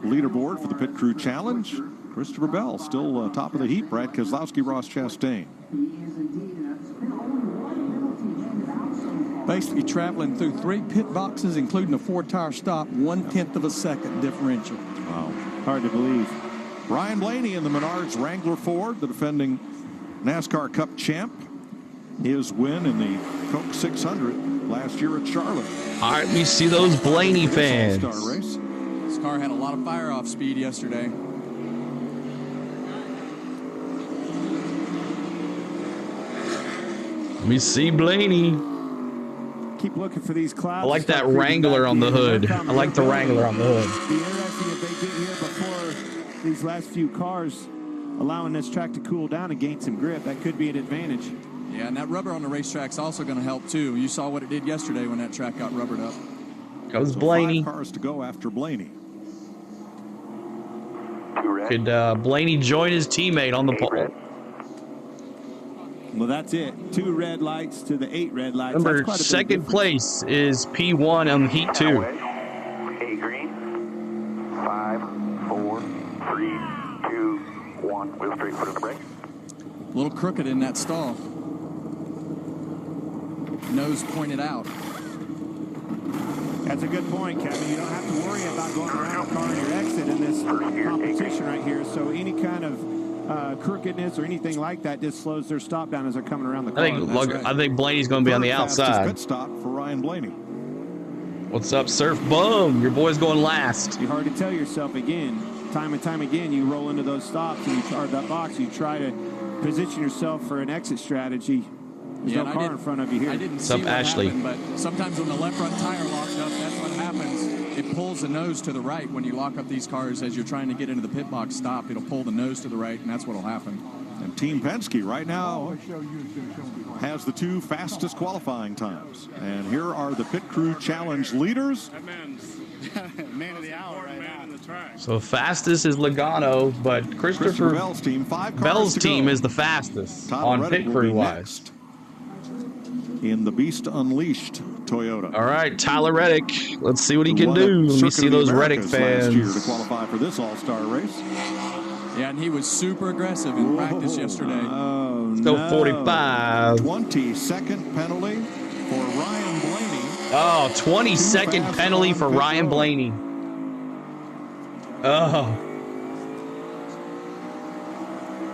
leaderboard for the Pit Crew Challenge. Christopher Bell still top of the heap. Brad Keslowski, Ross Chastain. Basically traveling through 3 pit boxes, including a 4-tire stop, 1/10 of a second differential. Wow, hard to believe. Ryan Blaney in the Menards Wrangler Ford, the defending NASCAR Cup champ. His win in the Coke 600 last year at Charlotte. All right, we see those Blaney fans. Race. This car had a lot of fire-off speed yesterday. Let me see Blaney. Keep looking for these clouds. I like that Wrangler on the hood. I like the Wrangler on the hood. Be interesting if they get here before these last few cars, allowing this track to cool down and gain some grip. That could be an advantage. Yeah, and that rubber on the racetrack's also going to help, too. You saw what it did yesterday when that track got rubbered up. Goes Blaney. 5 cars to go after Blaney. Could Blaney join his teammate on the pole? Well, that's it. 2 red lights to the 8 red lights. Remember, second place is P1 on Heat 2. A green. 5, 4, 3, 2, 1. Wheel straight, foot in the brake. A little crooked in that stall. Nose pointed out. That's a good point, Kevin. You don't have to worry about going around a car in your exit in this competition right here. So any kind of crookedness or anything like that just slows their stop down as they're coming around the car. I think Blaney's going to be on the outside. Pit stop for Ryan Blaney. What's up, Surf? Boom! Your boy's going last. It's hard to tell yourself again. Time and time again, you roll into those stops and you charge that box. You try to position yourself for an exit strategy. There's no car in front of you here. I didn't see what happened, but sometimes when the left front tire locks up, that's what happens. It pulls the nose to the right when you lock up these cars as you're trying to get into the pit box stop. It'll pull the nose to the right, and that's what will happen. And Team Penske right now has the 2 fastest qualifying times. And here are the Pit Crew Challenge leaders. Man of the hour right now. So fastest is Logano, but Christopher Bell's team, 5 cars Bell's to team go. is the fastest Tyler on Reddick pit will crew be wise. next in the Beast Unleashed Toyota. All right, Tyler Reddick. Let's see what he can do. Let me see those Reddick fans. Last year to qualify for this All-Star race. Yeah, and he was super aggressive in practice yesterday. Oh, Let's go 45. 22nd penalty for Ryan Blaney. Oh, 22nd penalty for Ryan Blaney. Oh.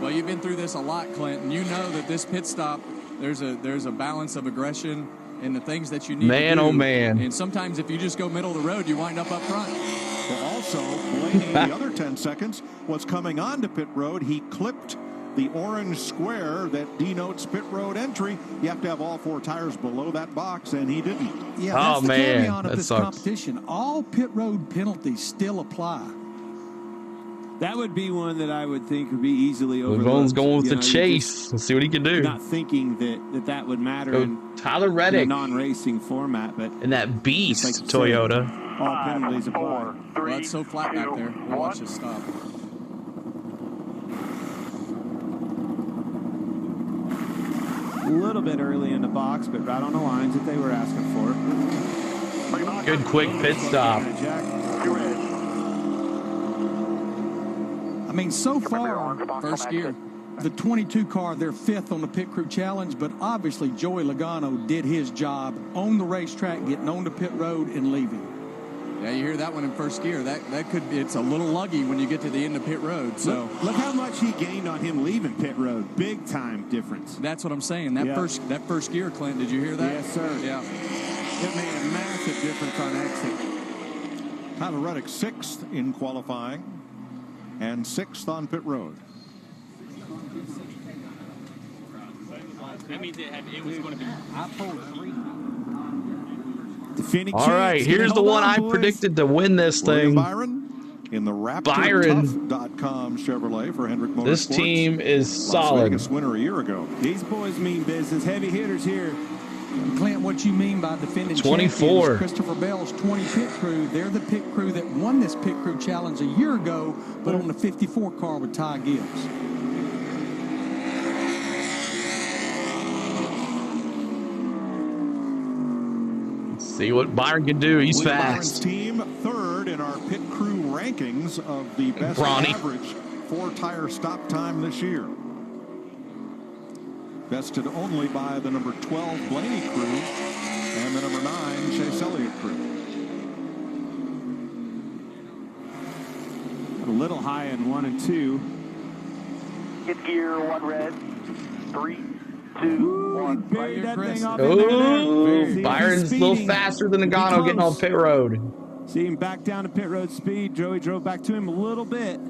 Well, you've been through this a lot, Clinton. You know that this pit stop, there's a balance of aggression and the things that you need to do. Oh, man. And sometimes if you just go middle of the road, you wind up front. But also, Blaney, the other 10 seconds, was coming onto pit road. He clipped the orange square that denotes pit road entry. You have to have all 4 tires below that box, and he didn't. Yeah, that's the caveat of this competition. All pit road penalties still apply. That would be one that I would think would be easily overlooked. Lagone's going with the chase. Let's see what he can do. Not thinking that would matter in Tyler Reddick a non-racing format, but in that beast Toyota. All penalties apply. Well, it's so flat back there. We'll watch this stop. little bit early in the box, but right on the lines that they were asking for. Good quick pit stop. I mean, so far, first gear, the 22 car, they're 5th on the pit crew challenge, but obviously Joey Logano did his job on the racetrack, getting on the pit road and leaving. Yeah, you hear that one in first gear. That could be, it's a little luggy when you get to the end of pit road. So look how much he gained on him leaving pit road. Big time difference. That's what I'm saying. That first gear, Clint, did you hear that? Yes, sir. Yeah. It made a massive difference on exit. Tyler Reddick 6th in qualifying and 6th on pit road. That means it was going to be. I pulled 3. All right, here's the one I predicted to win this thing. Byron in the RaptorTough.com Chevrolet for Hendrick Motorsports. This team is solid. Las Vegas winner a year ago. These boys mean business. Heavy hitters here. Clint, what you mean by defending 24. champions? Christopher Bell's 20 pit crew. They're the pit crew that won this pit crew challenge a year ago, but on the 54 car with Ty Gibbs. See what Byron can do. He's Byron's fast. team 3rd in our pit crew rankings of the best average 4-tire stop time this year. Bested only by the number 12 Blaney crew and the number 9 Chase Elliott crew. A little high in 1 and 2. Get gear, 1 red, 3, 2, 1. Buried that thing off Oh, Byron's a little faster than Logano getting on pit road. See him back down to pit road speed. Joey drove back to him a little bit.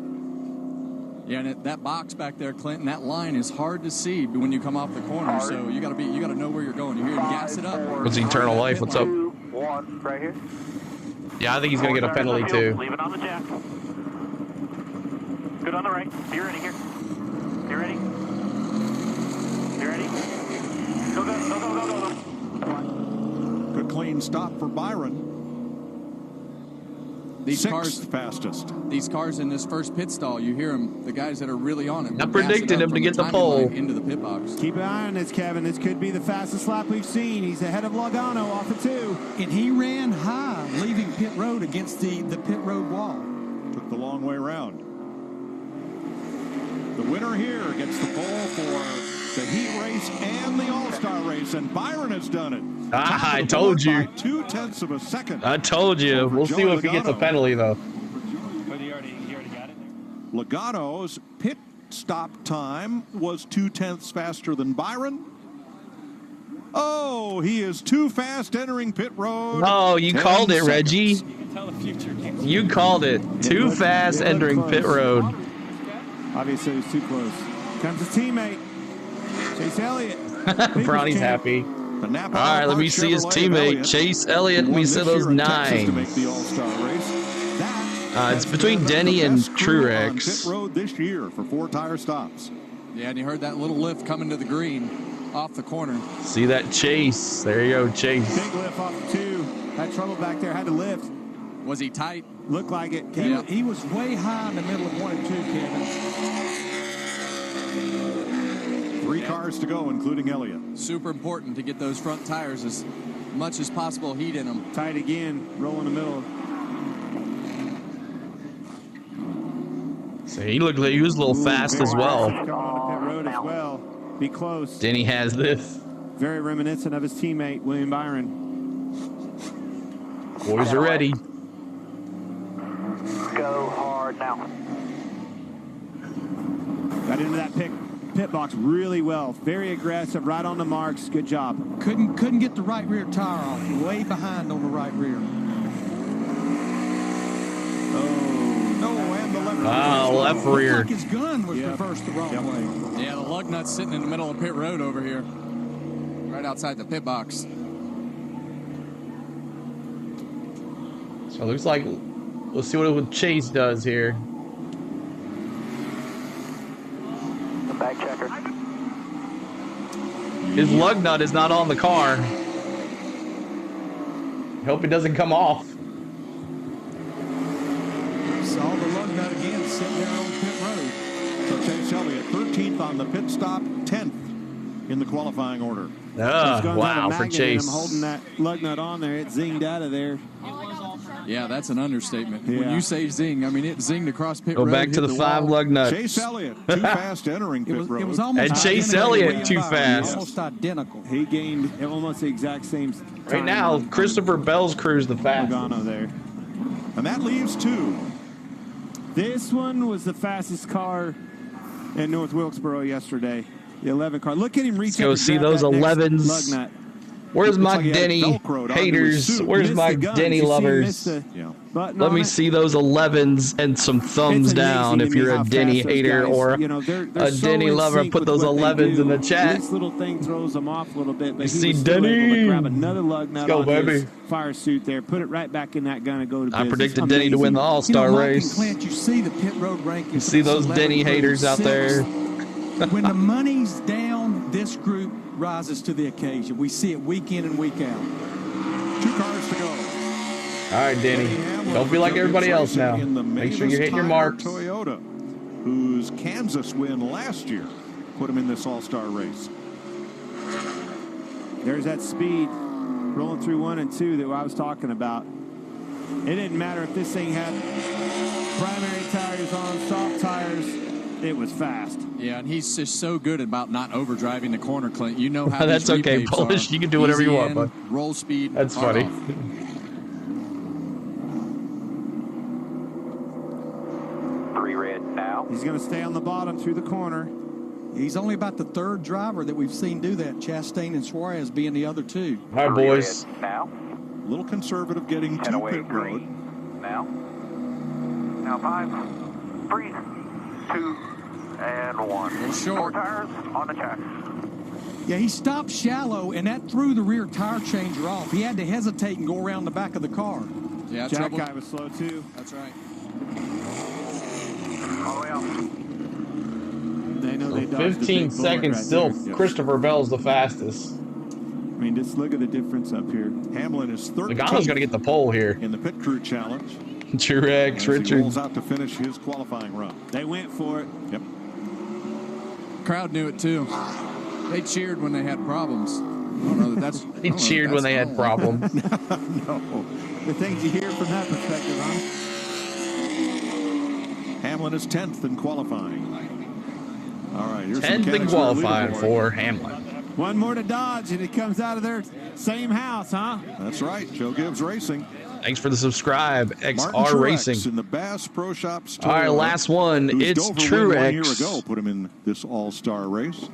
Yeah, and that box back there, Clinton, that line is hard to see when you come off the corner. So you got to know where you're going. You hear him gas it up. What's Eternal Life? What's up? 2, 1, right here. Yeah, I think he's gonna get a penalty too. Leave it on the jack. Good on the right. Be ready here. Be ready. Be ready. Go, go, go, go, go, go. Good clean stop for Byron. These 6th cars fastest. These cars in this first pit stall, you hear them, the guys that are really on it. I predicted him to get the pole. Into the pit box. Keep an eye on this, Kevin. This could be the fastest lap we've seen. He's ahead of Logano off of 2. And he ran high, leaving pit road against the pit road wall. Took the long way around. The winner here gets the pole for the heat race and the All-Star race, and Byron has done it. I told you. 0.2 of a second. I told you. We'll see if he gets a penalty though. But he already got it. Logano's pit stop time was 0.2 faster than Byron. Oh, he is too fast entering pit road. Oh, you called it, Reggie. You can tell the future. You called it. Too fast entering pit road. Obviously, it was too close. Comes his teammate, Chase Elliott. Brownie's happy. All right, let me see his teammate, Chase Elliott. Let me see those 9s. It's between Denny and Truex. Pit road this year for 4-tire stops. Yeah, and you heard that little lift coming to the green off the corner. See that Chase. There you go, Chase. Big lift off of 2. Had trouble back there, had to lift. Was he tight? Looked like it. He was way high in the middle of 1 and 2, Kevin. 3 cars to go, including Elliott. Super important to get those front tires as much as possible heat in them. Tight again, roll in the middle. So he looked like he was a little fast as well. Going on the pit road as well. Be close. Denny has this. Very reminiscent of his teammate, William Byron. Boys are ready. Go hard now. Got into that pit box really well. Very aggressive, right on the marks. Good job. Couldn't get the right rear tire off. Way behind on the right rear. And the left rear. Left rear. Looked like his gun was reversed the wrong way. Yeah, the lug nut's sitting in the middle of pit road over here. Right outside the pit box. So it looks like, let's see what Chase does here. The back checker. His lug nut is not on the car. Hope it doesn't come off. Saw the lug nut again sitting there on pit road. So Chase Elliott, 13th on the pit stop, 10th in the qualifying order. Wow, for Chase. I'm holding that lug nut on there. It zinged out of there. Yeah, yeah, that's an understatement. Yeah. When you say zing, I mean, it zinged across pit road. Go back to the 5 lug nuts. Chase Elliott, too fast entering pit road. It was almost and Chase Elliott too fast. Almost identical. He gained almost the exact same time. Right now, Christopher Bell's crew's the fastest. Logano there. And that leaves 2. This one was the fastest car in North Wilkesboro yesterday. The 11 car. Look at him reach. Let's go see those 11s. Lug nut. Where's my Denny haters? Where's my Denny lovers? Let me see those 11s and some thumbs down if you're a Denny hater or a Denny lover. Put those 11s in the chat. This little thing throws them off a little bit. But you see Denny. Grab another lug nut on his fire suit there. Put it right back in that gun and go to business. I predicted Denny to win the All-Star race. Clint, you see the pit road ranking. You see those Denny haters out there. When the money's down, this group rises to the occasion. We see it week in and week out. 2 cars to go. All right, Denny. Don't be like everybody else now. Make sure you hit your marks. Toyota, whose Kansas win last year put him in this all-star race. There's that speed rolling through 1 and 2 that I was talking about. It didn't matter if this thing had primary tires on, soft tires. It was fast. Yeah, and he's just so good about not overdriving the corner, Clint. You know how that's okay, Polish. You can do whatever you want, bud. Roll speed. That's funny. He's going to stay on the bottom through the corner. He's only about the 3rd driver that we've seen do that. Chastain and Suarez being the other 2. All right, boys. Now. A little conservative getting to pit road. Now. Now 5, 3, 2, and 1. 4 tires on the track. Yeah, he stopped shallow, and that threw the rear tire changer off. He had to hesitate and go around the back of the car. Yeah, Jack guy was slow, too. That's right. Oh, yeah. They know they 15 seconds right still. There. Christopher Bell's the fastest. I mean, just look at the difference up here. Hamlin is 13th. Logano's going to get the pole here. In the pit crew challenge. Truex, Richard. He rolls out to finish his qualifying run. They went for it. Yep. Crowd knew it, too. They cheered when they had problems. I don't know that that's... They cheered when they had problems. No. The things you hear from that perspective, huh? Hamlin is 10th in qualifying. All right, here's 10th in qualifying for Hamlin. One more to Dodge, and it comes out of their same house, huh? That's right. Joe Gibbs Racing. Thanks for the subscribe. XR Martin Racing. Truex in the Bass Pro Shops. All right, last one. It's Truex. 1 year ago, put him in this all-star race.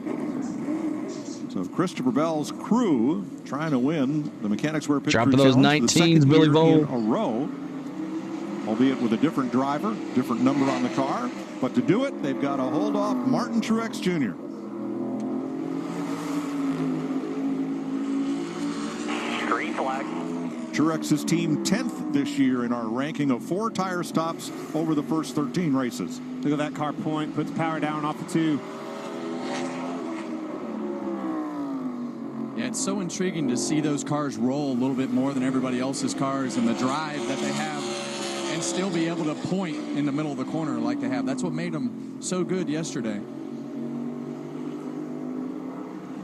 So Christopher Bell's crew trying to win the Mechanics Wear Pit Dropping Crew those Challenge 19s, Billy Vole. in a row, albeit with a different driver, different number on the car. But to do it, they've got to hold off Martin Truex Jr. Green flag. Truex's team 10th this year in our ranking of 4 tire stops over the first 13 races. Look at that car point, puts power down off the 2. Yeah, it's so intriguing to see those cars roll a little bit more than everybody else's cars and the drive that they have and still be able to point in the middle of the corner like they have. That's what made them so good yesterday.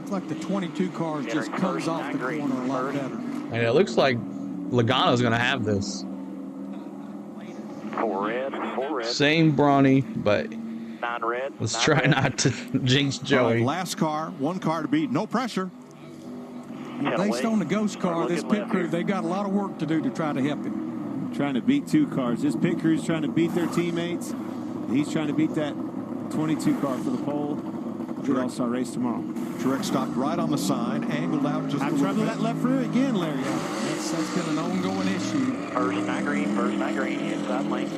It's like the 22 cars just comes off the corner a lot better. And it looks like Logano's going to have this. 4 red, 4 red. Same Brawny, but 9 red. Let's try not to jinx Joey. Right, last car, 1 car to beat, no pressure. Based on the ghost car, this pit crew, they got a lot of work to do to try to help him. Trying to beat 2 cars. This pit crew's trying to beat their teammates. He's trying to beat that 22 car for the pole. The All-Star race tomorrow. Truex stopped right on the sign, angled out just a little bit. Trouble that left rear again, Larry. That's been an ongoing issue. First not green, inside lane.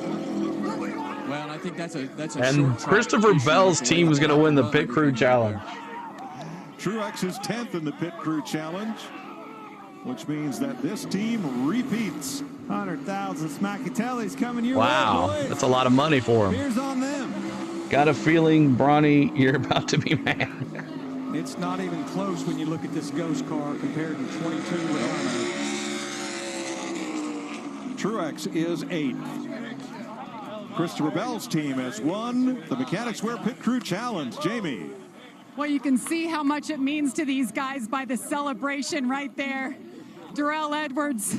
Well, I think that's a and Christopher Bell's team is going to win the pit crew challenge. Truex is 10th in the pit crew challenge, which means that this team repeats. 100,000 Smackatelli's coming your wow, way, boys. That's a lot of money for him. Beers on them. Got a feeling, Brawny, you're about to be mad. It's not even close when you look at this ghost car compared to 22 with Truex is 8th. Christopher Bell's team has won the Mechanics Wear Pit Crew Challenge. Jamie. Well, you can see how much it means to these guys by the celebration right there. Darrell Edwards.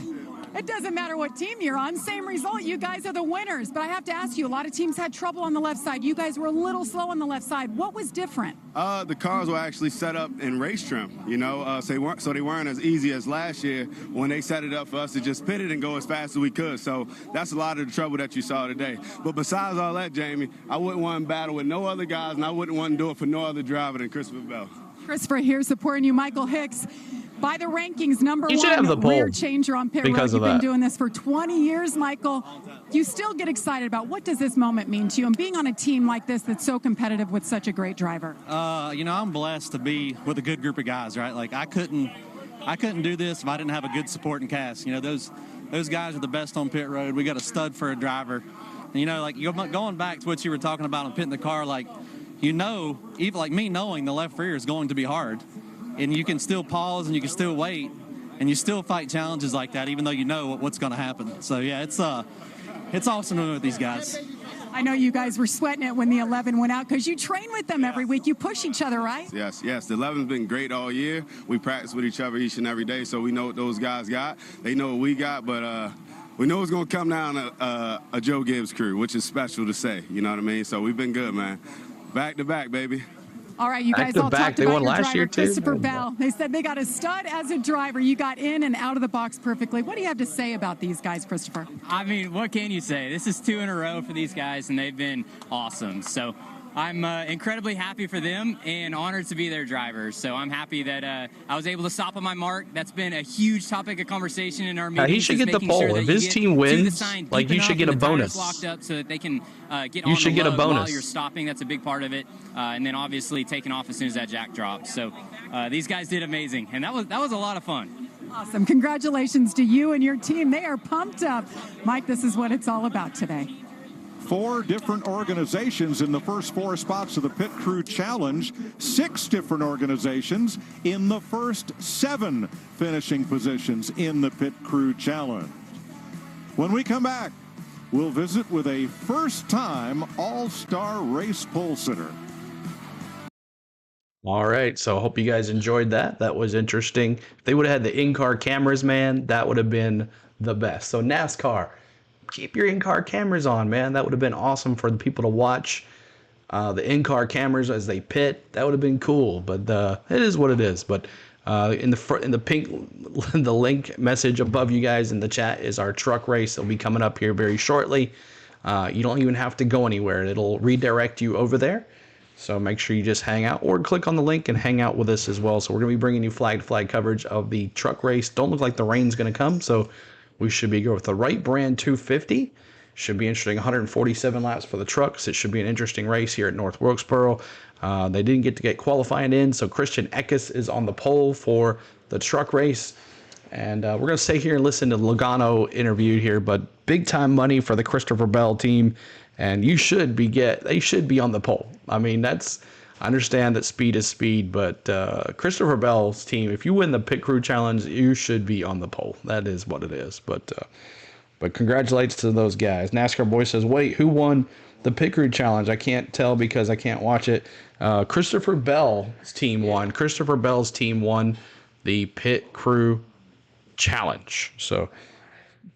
It doesn't matter what team you're on, same result. You guys are the winners. But I have to ask you, a lot of teams had trouble on the left side. You guys were a little slow on the left side. What was different? The cars were actually set up in race trim, you know, so they weren't as easy as last year when they set it up for us to just pit it and go as fast as we could. So that's a lot of the trouble that you saw today. But besides all that, Jamie, I wouldn't want to battle with no other guys, and I wouldn't want to do it for no other driver than Christopher Bell. Christopher here supporting you. Michael Hicks, by the rankings, number You should have the one pole rear changer on pit road. because You've of been that. doing this for 20 years, Michael. You still get excited about what does this moment mean to you and being on a team like this that's so competitive with such a great driver? You know, I'm blessed to be with a good group of guys, right? Like I couldn't do this if I didn't have a good supporting cast. You know, those guys are the best on pit road. We got a stud for a driver. And, you know, like going back to what you were talking about on pitting the car, like, you know, even like me knowing the left rear is going to be hard, and you can still pause and you can still wait and you still fight challenges like that, even though you know what's going to happen. So yeah, it's awesome to be with these guys. I know you guys were sweating it when the 11 went out because you train with them every week. You push each other, right? Yes. The 11's been great all year. We practice with each other each and every day, so we know what those guys got. They know what we got, but we know it's going to come down to a Joe Gibbs crew, which is special to say. You know what I mean? So we've been good, man. Back to back, baby. All right, you guys all talked They about won your last driver, year, too. Christopher Bell. They said they got a stud as a driver. You got in and out of the box perfectly. What do you have to say about these guys, Christopher? I mean, what can you say? This is 2 in a row for these guys, and they've been awesome. So I'm incredibly happy for them and honored to be their driver. So I'm happy that I was able to stop on my mark. That's been a huge topic of conversation in our meetings. He should get the pole. If his team wins, like, you should get a bonus. Locked up so that they can get on You should the get a lug while bonus. you're stopping. That's a big part of it. And then obviously taking off as soon as that jack drops. So these guys did amazing, and that was a lot of fun. Awesome. Congratulations to you and your team. They are pumped up. Mike, this is what it's all about today. 4 different organizations in the first 4 spots of the Pit Crew Challenge. 6 different organizations in the first 7 finishing positions in the Pit Crew Challenge. When we come back, we'll visit with a first-time All-Star Race pole sitter. All right, so I hope you guys enjoyed that. That was interesting. If they would have had the in-car cameras, man, that would have been the best. So NASCAR, keep your in-car cameras on, man. That would have been awesome for the people to watch. The in-car cameras as they pit, that would have been cool. But it is what it is. But in the pink, the link message above you guys in the chat is our truck race. It'll be coming up here very shortly. You don't even have to go anywhere. It'll redirect you over there. So make sure you just hang out or click on the link and hang out with us as well. So we're going to be bringing you flag coverage of the truck race. Don't look like the rain's going to come, so we should be good with the right brand 250. Should be interesting. 147 laps for the trucks. It should be an interesting race here at North Wilkesboro. They didn't get qualifying in, so Christian Eckes is on the pole for the truck race. And we're going to stay here and listen to Logano interviewed here, but big time money for the Christopher Bell team. And they should be on the pole. I mean, I understand that speed is speed, but Christopher Bell's team, if you win the Pit Crew Challenge, you should be on the pole. That is what it is. But congratulations to those guys. NASCAR Boy says, wait, who won the Pit Crew Challenge? I can't tell because I can't watch it. Christopher Bell's team won. Christopher Bell's team won the Pit Crew Challenge. So,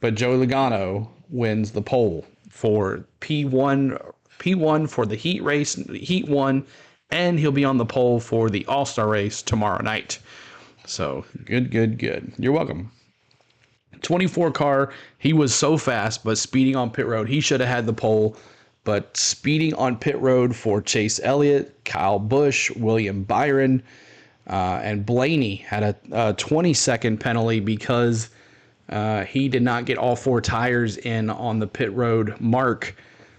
but Joey Logano wins the pole for P1 for the heat race, Heat 1, and he'll be on the pole for the All-Star race tomorrow night. So, good. You're welcome. 24 car, he was so fast, but speeding on pit road, he should have had the pole. But speeding on pit road for Chase Elliott, Kyle Busch, William Byron, and Blaney had a 20-second penalty because he did not get all 4 tires in on the pit road mark.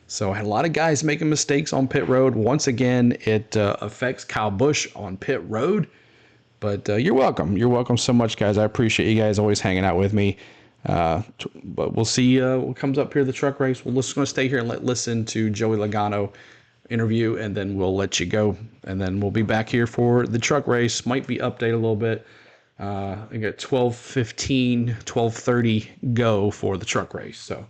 So I had a lot of guys making mistakes on pit road. Once again, it affects Kyle Busch on pit road. But you're welcome. You're welcome so much, guys. I appreciate you guys always hanging out with me. But we'll see what comes up here, the truck race. We're just going to stay here and listen to Joey Logano interview, and then we'll let you go. And then we'll be back here for the truck race. Might be updated a little bit. I got 12:15, 12:30 go for the truck race. So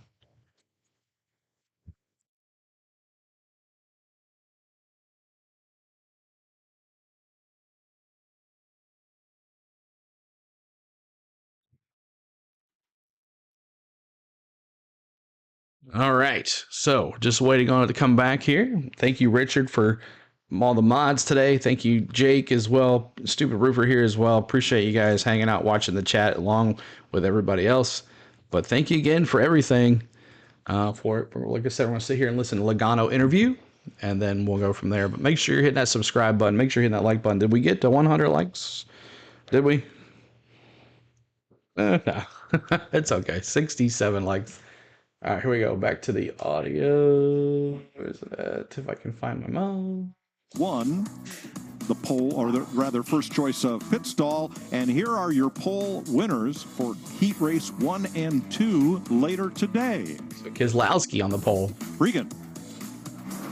All right. So just waiting on it to come back here. Thank you, Richard, for all the mods today. Thank you, Jake, as well. Stupid Roofer here as well. Appreciate you guys hanging out, watching the chat along with everybody else. But thank you again for everything. For like I said, we're going to sit here and listen to Logano interview, and then we'll go from there. But make sure you're hitting that subscribe button. Make sure you're hitting that like button. Did we get to 100 likes? Did we? No. It's okay. 67 likes. All right, here we go. Back to the audio. Where is it at? If I can find my mouse. One, the pole, or rather first choice of pit stall. And here are your pole winners for heat race 1 and 2 later today. So Keslowski on the pole. Regan.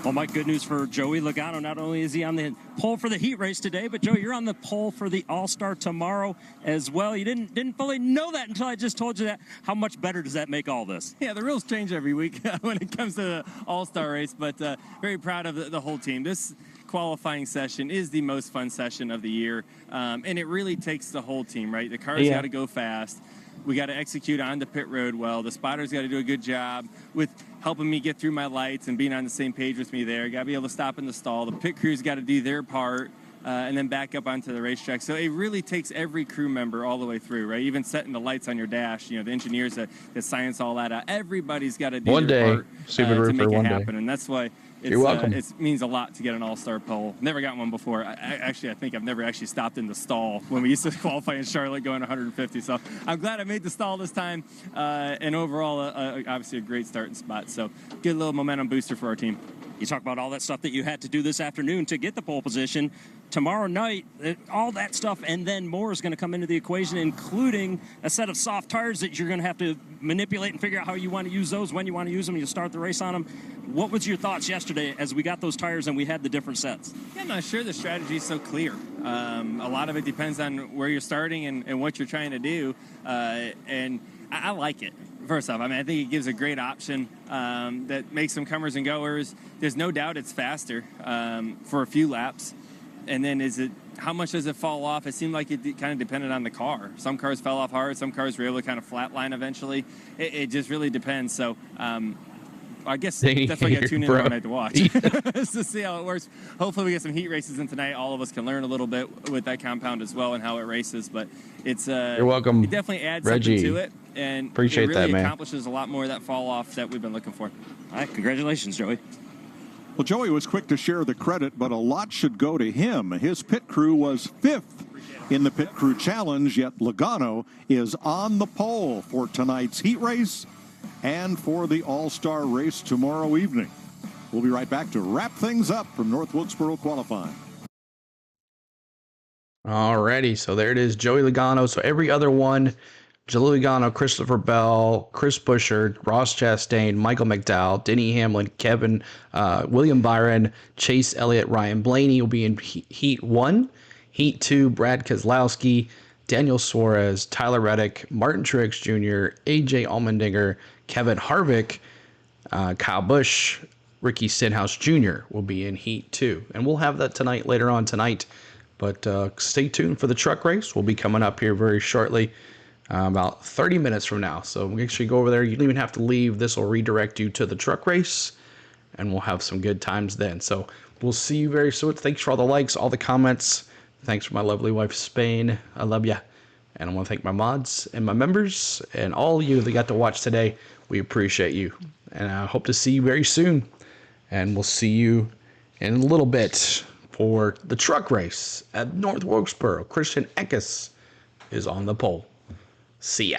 Well, Mike, good news for Joey Logano. Not only is he on the pole for the heat race today, but Joey, you're on the pole for the All-Star tomorrow as well. You didn't fully know that until I just told you that. How much better does that make all this? Yeah, the rules change every week when it comes to the All-Star race, but very proud of the whole team. This qualifying session is the most fun session of the year, and it really takes the whole team, right? The cars got to go fast. We got to execute on the pit road well. The spotters got to do a good job with helping me get through my lights and being on the same page with me there. Got to be able to stop in the stall. The pit crew's got to do their part and then back up onto the racetrack. So it really takes every crew member all the way through, right? Even setting the lights on your dash, the engineers that science all that out. Everybody's got to do their part to make it happen. And that's why you're welcome. It means a lot to get an all-star pole. Never got one before. I think I've never actually stopped in the stall when we used to qualify in Charlotte going 150. So I'm glad I made the stall this time. And overall, obviously a great starting spot. So good little momentum booster for our team. You talk about all that stuff that you had to do this afternoon to get the pole position. Tomorrow night, all that stuff and then more is going to come into the equation, including a set of soft tires that you're going to have to manipulate and figure out how you want to use those, when you want to use them, you start the race on them. What was your thoughts yesterday as we got those tires and we had the different sets? Yeah, I'm not sure the strategy is so clear. A lot of it depends on where you're starting and what you're trying to do, and I like it. First off, I think it gives a great option that makes some comers and goers. There's no doubt it's faster for a few laps. And then how much does it fall off? It seemed like it kind of depended on the car. Some cars fell off hard. Some cars were able to kind of flatline eventually. It just really depends. So I guess that's why you got to tune in every night to watch to see how it works. Hopefully we get some heat races in tonight. All of us can learn a little bit with that compound as well and how it races. But it's you're welcome. It definitely adds Reggie. something to it. And Appreciate it really that, man. accomplishes a lot more of that fall off that we've been looking for. All right, congratulations, Joey. Well, Joey was quick to share the credit, but a lot should go to him. His pit crew was 5th in the Pit Crew Challenge, yet Logano is on the pole for tonight's heat race and for the All-Star race tomorrow evening. We'll be right back to wrap things up from North Wilkesboro qualifying. Alrighty, so there it is, Joey Logano. So every other one, Joey Logano, Christopher Bell, Chris Buescher, Ross Chastain, Michael McDowell, Denny Hamlin, Kevin, William Byron, Chase Elliott, Ryan Blaney will be in Heat 1. Heat 2, Brad Keselowski, Daniel Suarez, Tyler Reddick, Martin Truex Jr., AJ Allmendinger, Kevin Harvick, Kyle Busch, Ricky Stenhouse Jr. will be in Heat 2. And we'll have that later on tonight. But stay tuned for the truck race. We'll be coming up here very shortly. About 30 minutes from now. So make sure you go over there. You don't even have to leave. This will redirect you to the truck race, and we'll have some good times then. So we'll see you very soon. Thanks for all the likes, all the comments. Thanks for my lovely wife, Spain. I love ya. And I want to thank my mods and my members and all of you that got to watch today. We appreciate you. And I hope to see you very soon. And we'll see you in a little bit for the truck race at North Wilkesboro. Christian Eckes is on the pole. See ya.